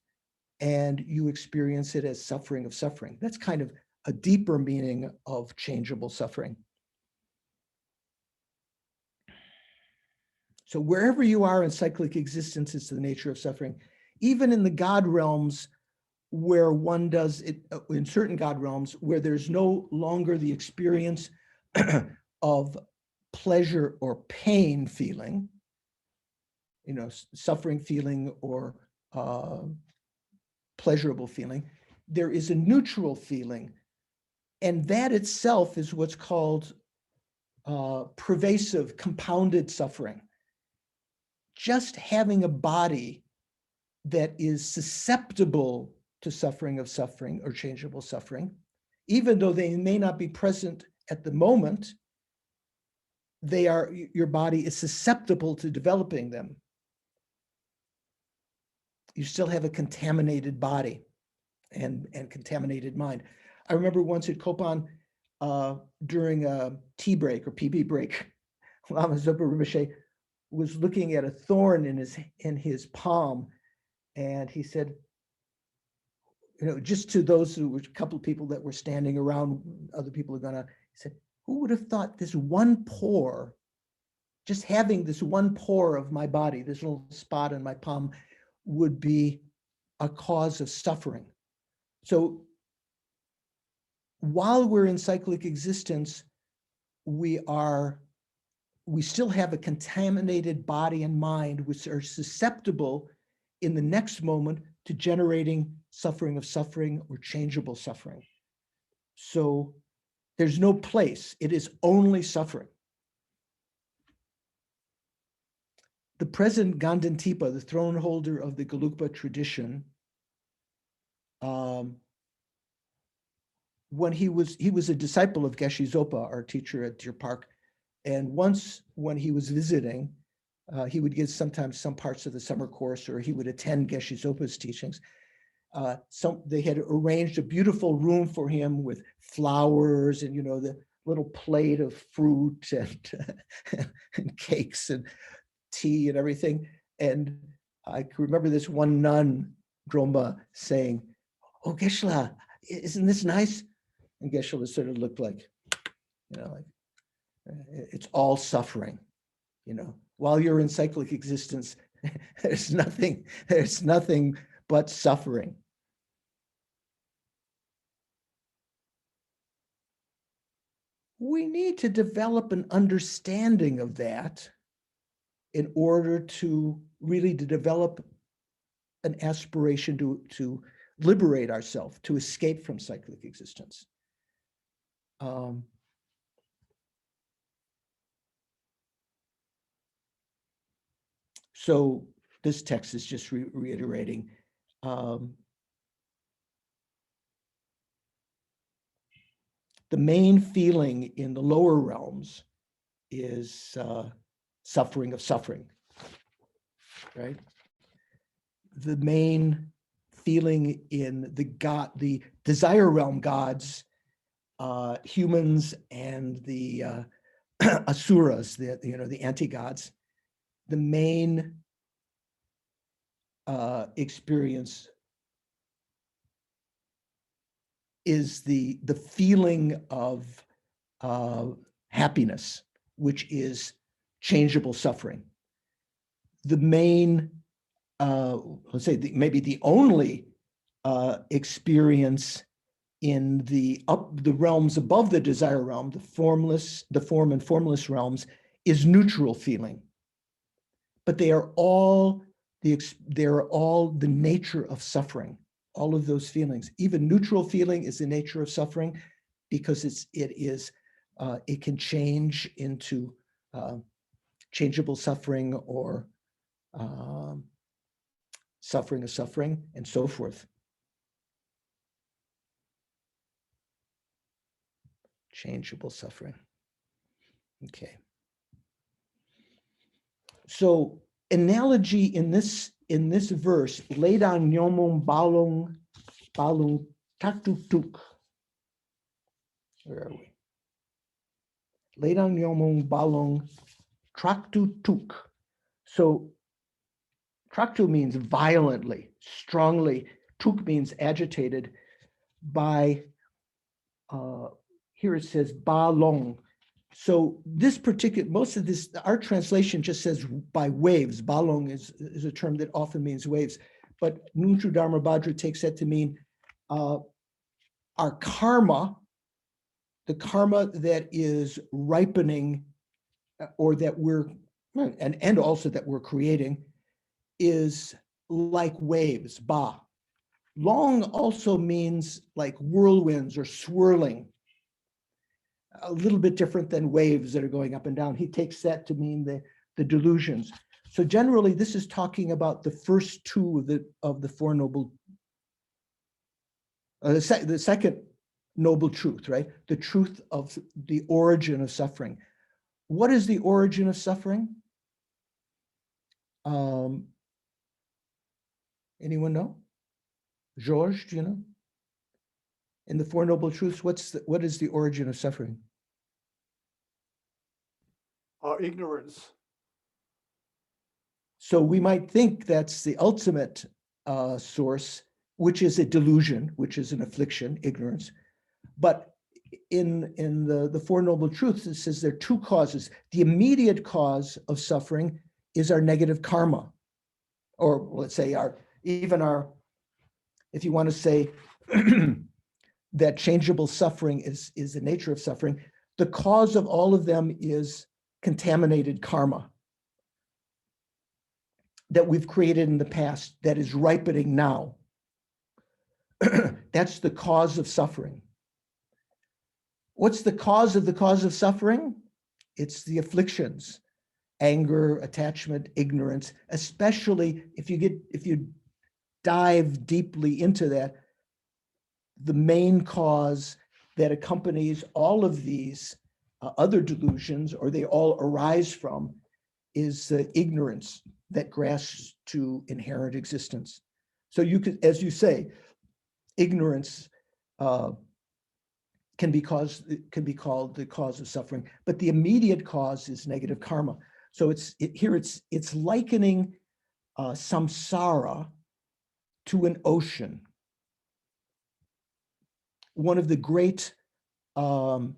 A: and you experience it as suffering of suffering. That's kind of a deeper meaning of changeable suffering. So wherever you are in cyclic existence, it's the nature of suffering. Even in the God realms, where one does it, in certain God realms, where there's no longer the experience of pleasure or pain feeling, suffering feeling or pleasurable feeling, there is a neutral feeling. And that itself is what's called pervasive, compounded suffering. Just having a body that is susceptible to suffering of suffering or changeable suffering, even though they may not be present at the moment, your body is susceptible to developing them. You still have a contaminated body and contaminated mind. I remember once at Kopan during a tea break or PB break, Lama Zopa Rinpoche was looking at a thorn in his palm, and he said, just to those who were a couple of people that were standing around, other people are gonna, he said, who would have thought this one pore, just having this one pore of my body, this little spot in my palm, would be a cause of suffering. So while we're in cyclic existence, we still have a contaminated body and mind, which are susceptible in the next moment to generating suffering of suffering or changeable suffering. So there's no place, it is only suffering. The present Gandantipa, the throne holder of the Gelugpa tradition, when he was a disciple of Geshe Zopa, our teacher at Deer Park, and once when he was visiting, he would give sometimes some parts of the summer course, or he would attend Geshe Zopa's teachings. They had arranged a beautiful room for him with flowers and the little plate of fruit and cakes and tea and everything. And I can remember this one nun, Dromba, saying, "Oh, Geshe-la, isn't this nice?" And Geshe-la sort of looked like, like it's all suffering. While you're in cyclic existence, there's nothing but suffering. We need to develop an understanding of that in order to really develop an aspiration to liberate ourselves, to escape from cyclic existence. So this text is just reiterating the main feeling in the lower realms is suffering of suffering, right? The main feeling in the desire realm gods, humans and the asuras, the anti-gods, the main experience is the feeling of happiness, which is changeable suffering. The main, let's say maybe the only experience in the realms above the desire realm, the form and formless realms, is neutral feeling. But they are all the nature of suffering. All of those feelings, even neutral feeling, is the nature of suffering, because it can change into changeable suffering or suffering of suffering, and so forth. Changeable suffering. Okay. So analogy in this verse, Ledang Nyomong Balung Taktuk. Where are we? Ledang Nyomong Balung Traktutuk. So Traktu means violently, strongly. Tuk means agitated by, here it says balong. So this most of this, our translation just says by waves. Balong is a term that often means waves, but Nunchu Dharma Bhadra takes that to mean our karma, the karma that is ripening, or that and also that we're creating, is like waves, ba. Long also means like whirlwinds or swirling, a little bit different than waves that are going up and down. He takes that to mean the delusions. So generally, this is talking about the first two of the Four Noble, the second noble truth, right? The truth of the origin of suffering. what is the origin of suffering? Anyone know? George, do you know? In the Four Noble Truths, what is the origin of suffering?
B: Ignorance.
A: So we might think that's the ultimate source, which is a delusion, which is an affliction, ignorance. But in the Four Noble Truths, it says there are two causes. The immediate cause of suffering is our negative karma, or let's say if you want to say that changeable suffering is the nature of suffering, the cause of all of them is contaminated karma that we've created in the past that is ripening now. That's the cause of suffering. What's the cause of suffering? It's the afflictions, anger, attachment, ignorance, especially if you dive deeply into that, the main cause that accompanies all of these other delusions, or they all arise from, is ignorance that grasps to inherent existence. So you could, as you say, ignorance can be called the cause of suffering, but the immediate cause is negative karma. So it's likening samsara to an ocean. One of the great, I'm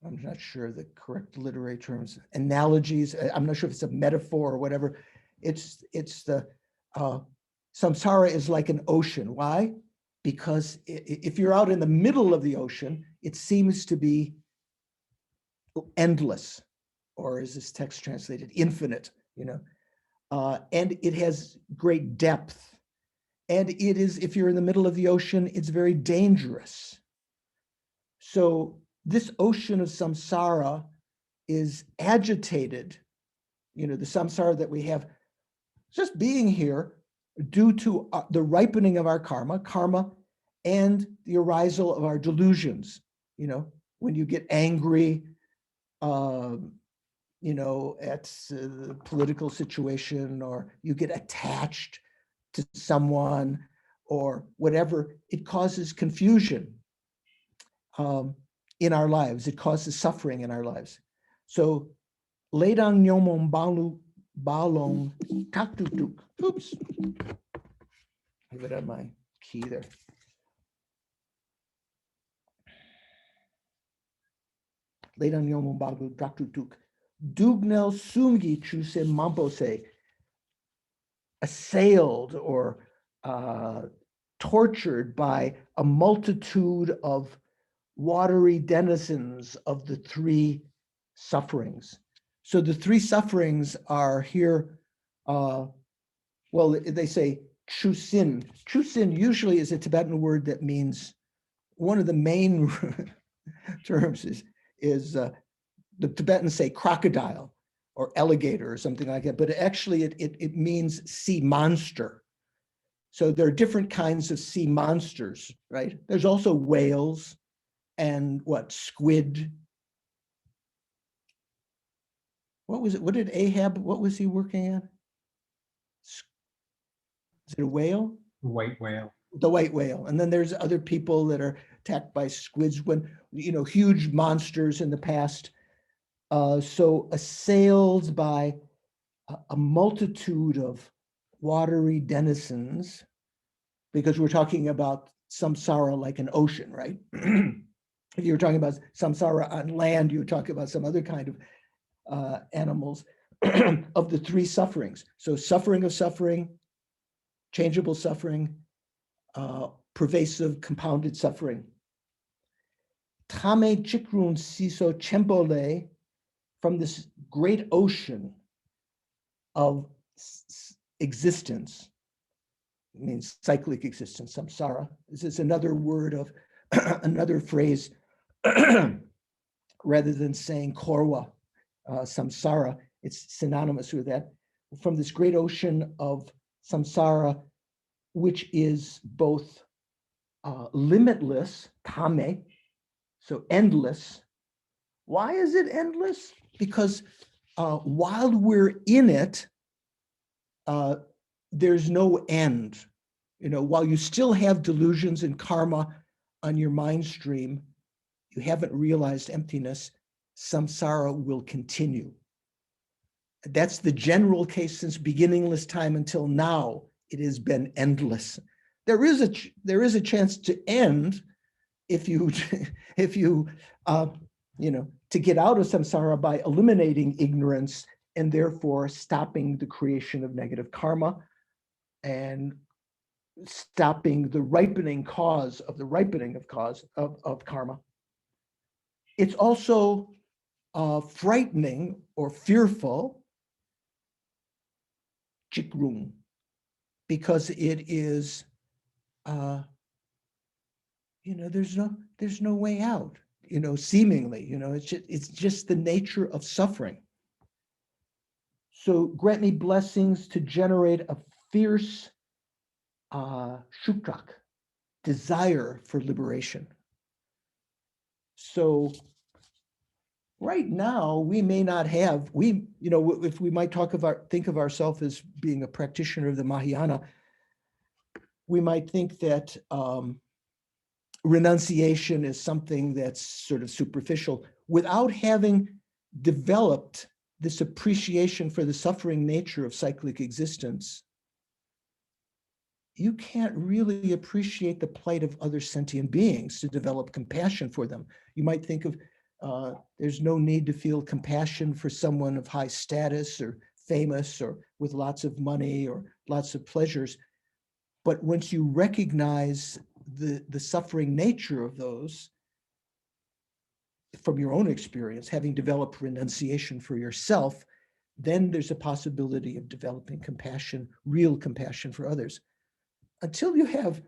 A: not sure the correct literary terms, analogies, I'm not sure if it's a metaphor or whatever. It's the samsara is like an ocean. Why? Because if you're out in the middle of the ocean, it seems to be endless, or is this text translated infinite, and it has great depth. And it is, if you're in the middle of the ocean, it's very dangerous. So this ocean of samsara is agitated, the samsara that we have just being here due to the ripening of our karma, and the arisal of our delusions. When you get angry, at the political situation, or you get attached to someone or whatever, it causes confusion in our lives. It causes suffering in our lives. So, ledang nyomong balong taktutuk. Oops. Give it on my key there. Ledang nyomong balong taktutuk. Dugnel sungi chuse mampose. Assailed or tortured by a multitude of watery denizens of the three sufferings. So the three sufferings are here, they say chusin. Chusin usually is a Tibetan word that means, one of the main terms is the Tibetans say crocodile or alligator or something like that, but actually it means sea monster. So there are different kinds of sea monsters, right? There's also whales and squid. What was it? What did Ahab, what was he working at? Is it a whale?
C: The white whale.
A: The white whale. And then there's other people that are attacked by squids when, huge monsters in the past. So assailed by a multitude of watery denizens, because we're talking about samsara like an ocean, right? If you were talking about samsara on land, you were talking about some other kind of animals of the three sufferings. So suffering of suffering, changeable suffering, pervasive compounded suffering. Tame chikrun siso chempole, from this great ocean of existence, it means cyclic existence, samsara. This is another word of, another phrase, rather than saying korwa, samsara, it's synonymous with that. From this great ocean of samsara, which is both limitless, tame, so endless, Why is it endless? Because while we're in it, there's no end. While you still have delusions and karma on your mind stream, you haven't realized emptiness, samsara will continue. That's the general case since beginningless time until now. It has been endless. There is a chance to end if you to get out of samsara by eliminating ignorance and therefore stopping the creation of negative karma and stopping the ripening cause of the ripening of karma. It's also frightening or fearful, jikrung, because it is, there's no way out. Seemingly, it's just the nature of suffering. So grant me blessings to generate a fierce shukrak, desire for liberation. So right now, we may not have, if we might think of ourselves as being a practitioner of the Mahayana, we might think that renunciation is something that's sort of superficial without having developed this appreciation for the suffering nature of cyclic existence. You can't really appreciate the plight of other sentient beings to develop compassion for them. You might think of there's no need to feel compassion for someone of high status or famous or with lots of money or lots of pleasures. But once you recognize the suffering nature of those from your own experience, having developed renunciation for yourself, then there's a possibility of developing compassion, real compassion for others. Until you have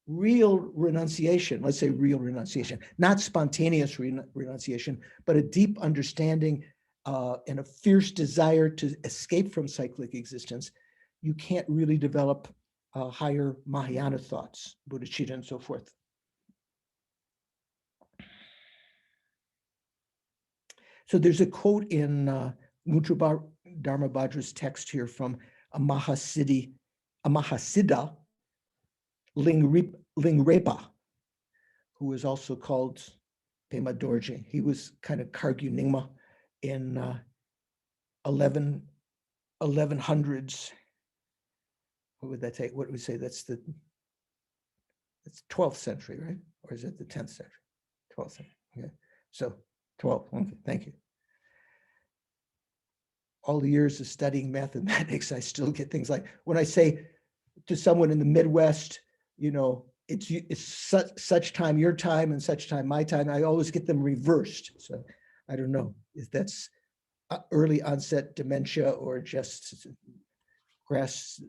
A: real renunciation, let's say real renunciation, not spontaneous renunciation, but a deep understanding and a fierce desire to escape from cyclic existence, you can't really develop higher Mahayana thoughts, bodhicitta and so forth. So there's a quote in Mutra Dharma Bhadra's text here from a Mahasiddha, Lingrepa, who was also called Pema Dorje. He was kind of Kargyu Nyingma in 1100s. What would that take? What would we say? That's 12th century, right? Or is it the 10th century? 12th century. Okay. So 12. Okay, thank you. All the years of studying mathematics, I still get things like when I say to someone in the Midwest, it's such time your time and such time my time, I always get them reversed. So I don't know if that's early onset dementia or just grass,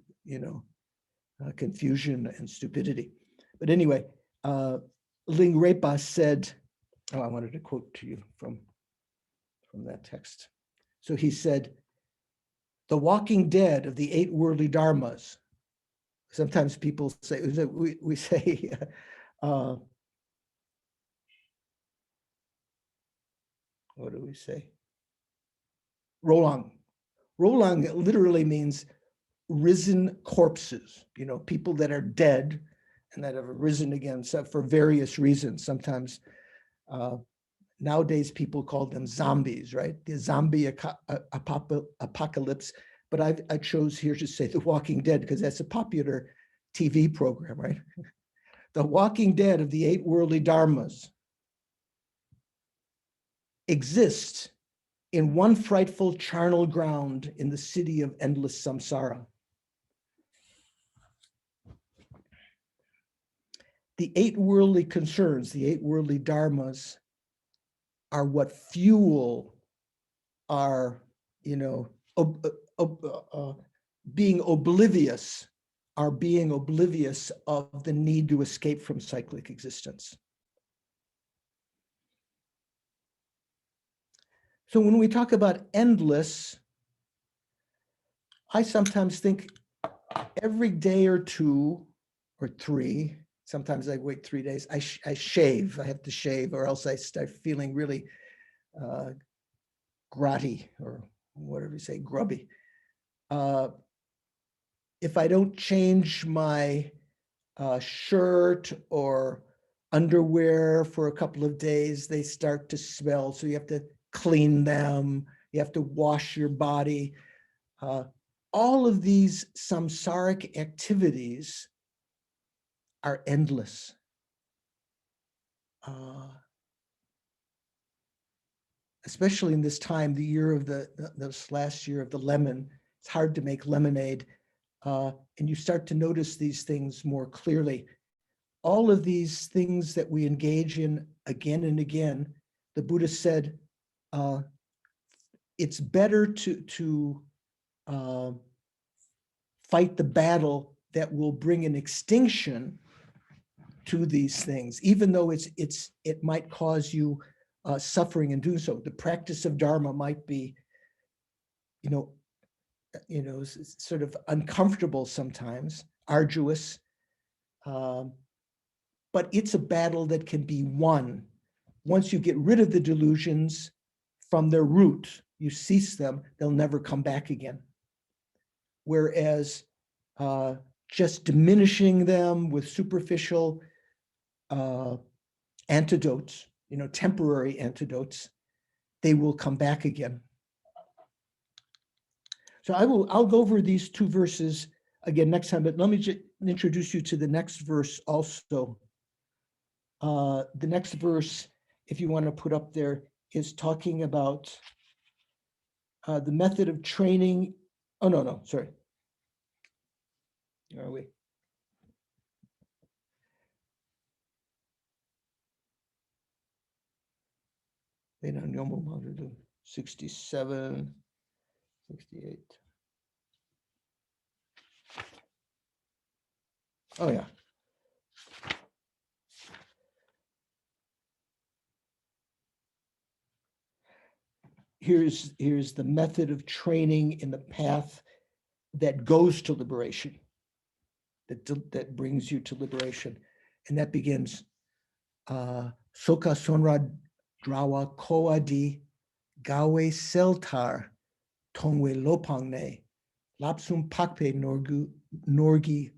A: confusion and stupidity. But anyway, Lingrepa said, I wanted to quote to you from that text. So he said, the walking dead of the 8 worldly dharmas. Sometimes people say, we say, what do we say? Rolang. Rolang literally means risen corpses, people that are dead and that have risen again for various reasons. Sometimes nowadays people call them zombies, right? The zombie apocalypse. But I chose here to say The Walking Dead because that's a popular TV program, right? The walking dead of the 8 worldly dharmas exist in one frightful charnel ground in the city of endless samsara. The 8 worldly concerns, the 8 worldly dharmas, are what fuel our, being oblivious of the need to escape from cyclic existence. So when we talk about endless, I sometimes think every day or 2 or 3, Sometimes I wait 3 days. I shave. I have to shave, or else I start feeling really grotty, or whatever you say, grubby. If I don't change my shirt or underwear for a couple of days, they start to smell. So you have to clean them. You have to wash your body. All of these samsaric activities are endless. Especially in this time, the year of this last year of the lemon, it's hard to make lemonade. And you start to notice these things more clearly. All of these things that we engage in again and again, the Buddha said, it's better to fight the battle that will bring an extinction to these things, even though it might cause you suffering in doing so. The practice of Dharma might be, sort of uncomfortable sometimes, arduous, but it's a battle that can be won. Once you get rid of the delusions from their root, you cease them, they'll never come back again. Whereas just diminishing them with superficial antidotes, temporary antidotes, they will come back again. So I'll go over these two verses again next time, but let me just introduce you to the next verse also. The next verse, if you want to put up there, is talking about the method of training. Oh, no, sorry. Where are we? They don't know 67, 68. Oh, yeah. Here's the method of training in the path that goes to liberation, that brings you to liberation. And that begins, Soka Sonra Drawa Koadi Gawe Seltar Tongwe Lopangne Lapsum Pakpe Norgi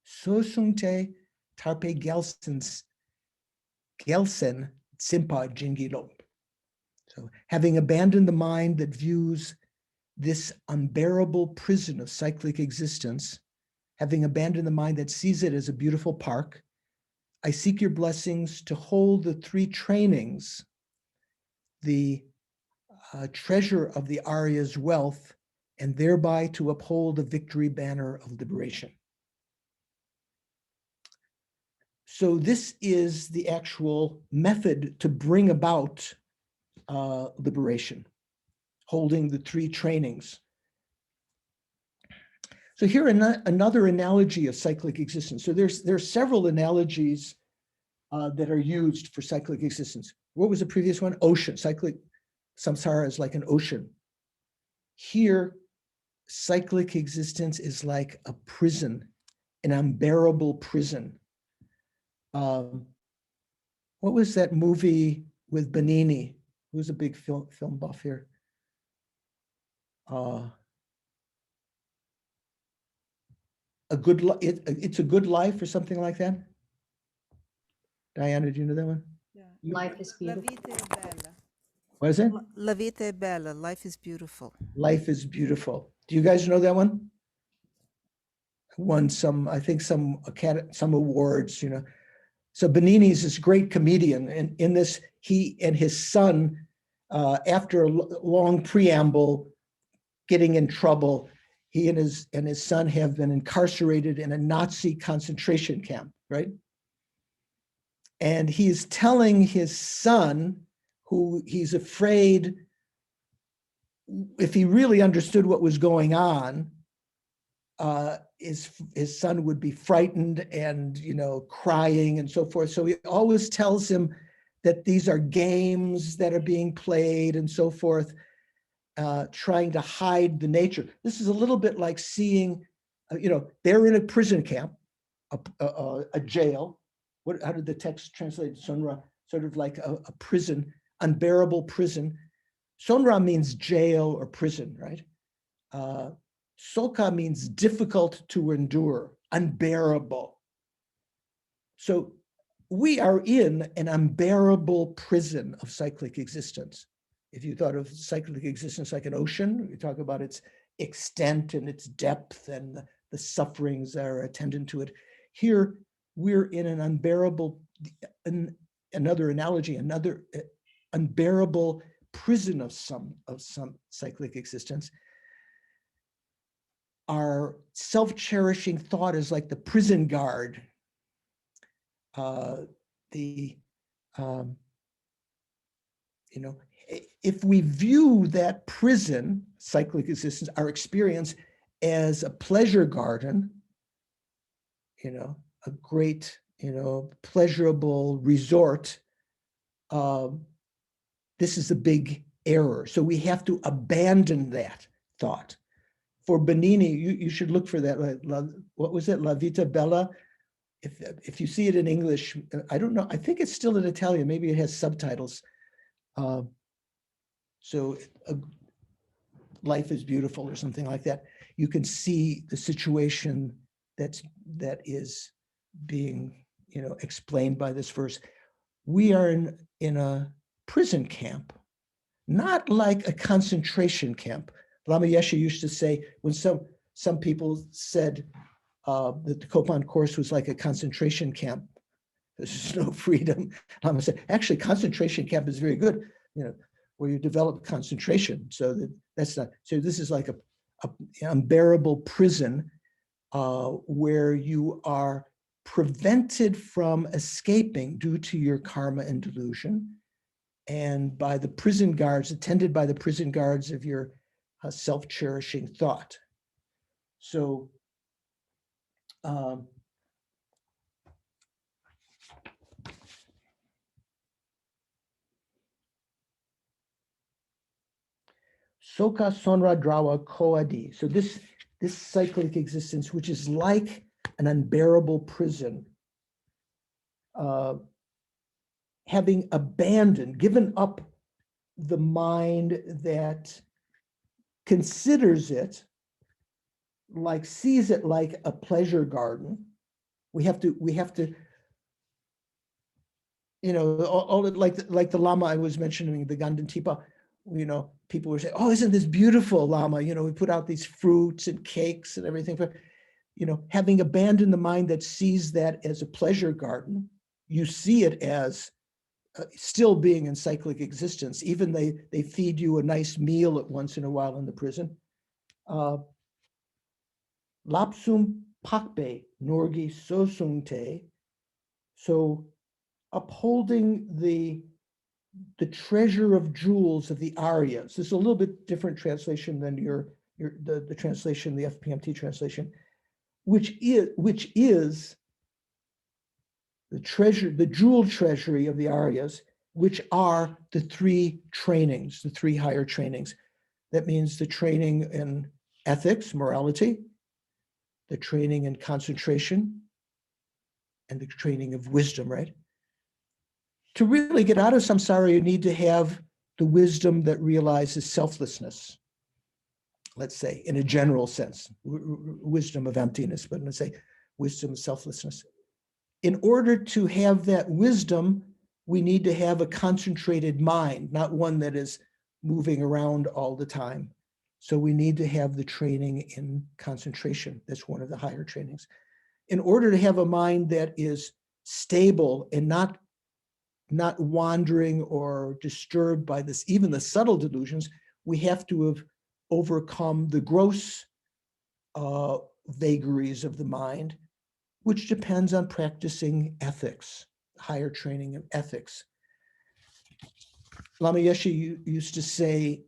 A: Sosunte Tarpe Gelsen Simpa Jingilo. So having abandoned the mind that views this unbearable prison of cyclic existence, having abandoned the mind that sees it as a beautiful park, I seek your blessings to hold the three trainings, the treasure of the Arya's wealth, and thereby to uphold the victory banner of liberation. So this is the actual method to bring about liberation, holding the three trainings. So here another analogy of cyclic existence. So there's several analogies that are used for cyclic existence. What was the previous one? Ocean. Cyclic samsara is like an ocean. Here, cyclic existence is like a prison, an unbearable prison. What was that movie with Benigni? Who's a big film buff here? It's a Good Life or something like that. Diana, do you know that one?
C: Yeah.
D: Life is
C: La
D: beautiful.
C: vita è bella.
A: What is it?
C: La vita è bella. Life is beautiful.
A: Life is Beautiful. Do you guys know that one? Won some, I think some awards, So Benigni is this great comedian, and in this, he and his son, after a long preamble, getting in trouble, he and his son have been incarcerated in a Nazi concentration camp, right? And he's telling his son, who he's afraid, if he really understood what was going on, his son would be frightened and crying and so forth. So he always tells him that these are games that are being played and so forth, trying to hide the nature. This is a little bit like seeing, they're in a prison camp, a jail, how did the text translate Sonra? Sort of like a prison, unbearable prison. Sonra means jail or prison, right? Soka means difficult to endure, unbearable. So we are in an unbearable prison of cyclic existence. If you thought of cyclic existence like an ocean, we talk about its extent and its depth and the sufferings that are attendant to it. Here, we're in an unbearable, another analogy, another unbearable prison of some cyclic existence. Our self-cherishing thought is like the prison guard. If we view that prison, cyclic existence, our experience as a pleasure garden, a great, pleasurable resort, this is a big error. So we have to abandon that thought. For Benini, you should look for that. What was it? La Vita Bella. If you see it in English, I don't know. I think it's still in Italian. Maybe it has subtitles. So life is beautiful or something like that. You can see the situation that is being explained by this verse. We are in a prison camp, not like a concentration camp. Lama Yeshe used to say, when some people said that the Kopan course was like a concentration camp, there's no freedom. Lama said, actually, concentration camp is very good, where you develop concentration. So that's not. So this is like a unbearable prison where you are prevented from escaping due to your karma and delusion, and by the prison guards, attended by the prison guards of your self-cherishing thought. So Soka Sonra Drawa Koadi. So this cyclic existence, which is like an unbearable prison, having abandoned, given up the mind that considers it, sees it like a pleasure garden. We have to, like the Lama I was mentioning, the Ganden Tipa, people were saying, oh, isn't this beautiful, Lama? We put out these fruits and cakes and everything. Having abandoned the mind that sees that as a pleasure garden, you see it as still being in cyclic existence. Even they feed you a nice meal at once in a while in the prison. Lapsum pakbe norgi sosungte. So upholding the treasure of jewels of the Aryas. This is a little bit different translation than the translation, the FPMT translation, which is the treasure, the jewel treasury of the Aryas, which are the three trainings, the three higher trainings. That means the training in ethics, morality, the training in concentration, and the training of wisdom, right? To really get out of samsara, you need to have the wisdom that realizes selflessness, let's say, in a general sense, wisdom of emptiness, but let's say wisdom of selflessness. In order to have that wisdom, we need to have a concentrated mind, not one that is moving around all the time. So we need to have the training in concentration. That's one of the higher trainings. In order to have a mind that is stable and not wandering or disturbed by this, even the subtle delusions, we have to have overcome the gross vagaries of the mind, which depends on practicing ethics, higher training of ethics. Lama Yeshe used to say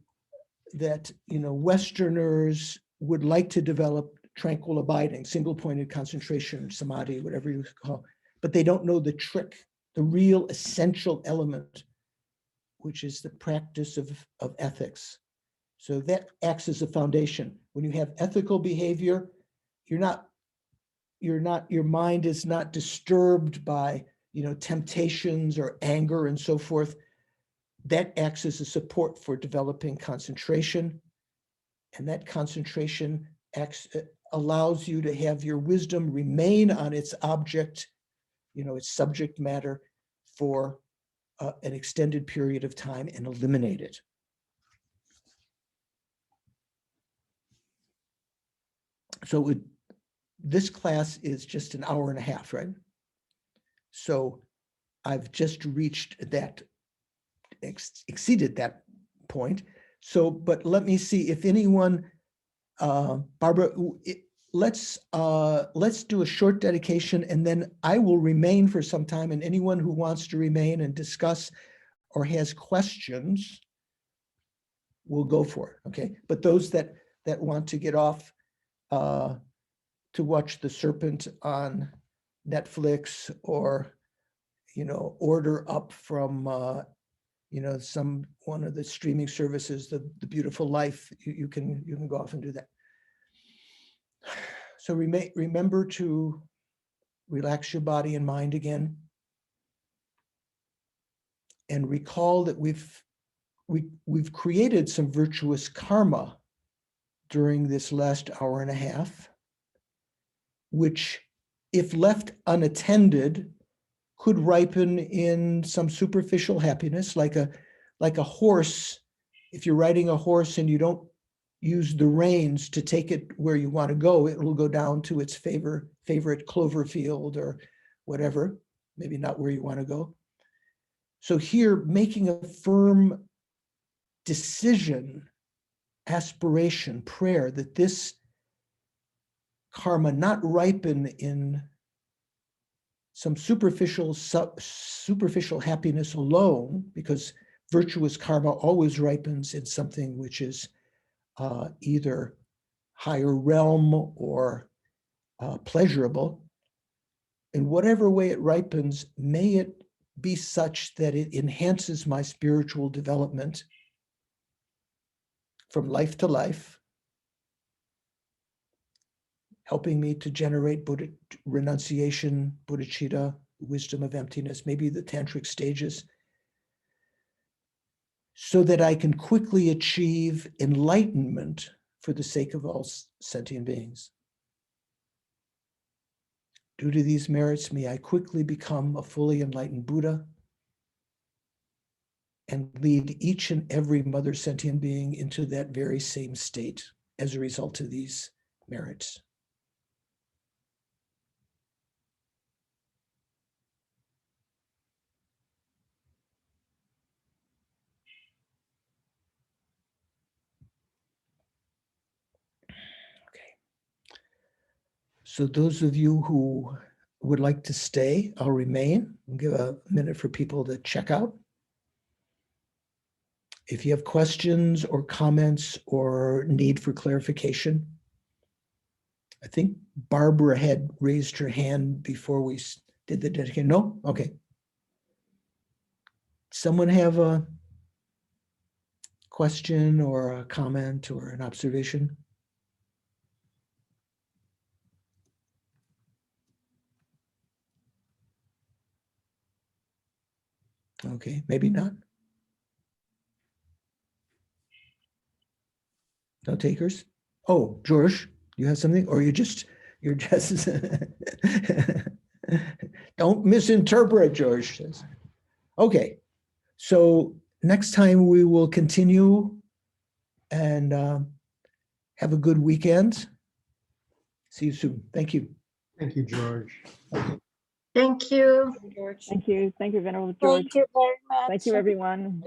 A: that Westerners would like to develop tranquil abiding, single-pointed concentration, samadhi, whatever you call, but they don't know the trick, the real essential element, which is the practice of ethics. So that acts as a foundation. When you have ethical behavior, your mind is not disturbed by, temptations or anger and so forth, that acts as a support for developing concentration. And that concentration allows you to have your wisdom remain on its object, its subject matter for an extended period of time and eliminate it. So this class is just an hour and a half, right? So I've just reached that, exceeded that point. So, but let me see if anyone, Barbara, let's do a short dedication, and then I will remain for some time, and anyone who wants to remain and discuss or has questions will go for it, okay? But those that want to get off to watch The Serpent on Netflix, or order up from one of the streaming services, the Beautiful Life, you can go off and do that. So remember to relax your body and mind again, and recall that we've created some virtuous karma during this last hour and a half, which, if left unattended, could ripen in some superficial happiness, like a horse. If you're riding a horse and you don't use the reins to take it where you want to go, it will go down to its favorite clover field or whatever, maybe not where you want to go. So here, making a firm decision, aspiration, prayer, that this karma not ripen in some superficial happiness alone, because virtuous karma always ripens in something which is either higher realm or pleasurable. In whatever way it ripens, may it be such that it enhances my spiritual development from life to life, helping me to generate Buddha renunciation, bodhicitta, wisdom of emptiness, maybe the tantric stages, so that I can quickly achieve enlightenment for the sake of all sentient beings. Due to these merits, may I quickly become a fully enlightened Buddha and lead each and every mother sentient being into that very same state as a result of these merits. So those of you who would like to stay, I'll remain. I'll give a minute for people to check out. If you have questions or comments or need for clarification, I think Barbara had raised her hand before we did the dedication. No? Okay. Someone have a question or a comment or an observation? Okay, maybe not. No takers? Oh, George, you have something, or you're just don't misinterpret, George says. Okay, so next time we will continue, and have a good weekend. See you soon. Thank you.
B: Thank you, George.
D: Thank you.
E: George.
F: Thank you. Thank you, Venerable George.
D: Thank you very much.
F: Thank you, everyone.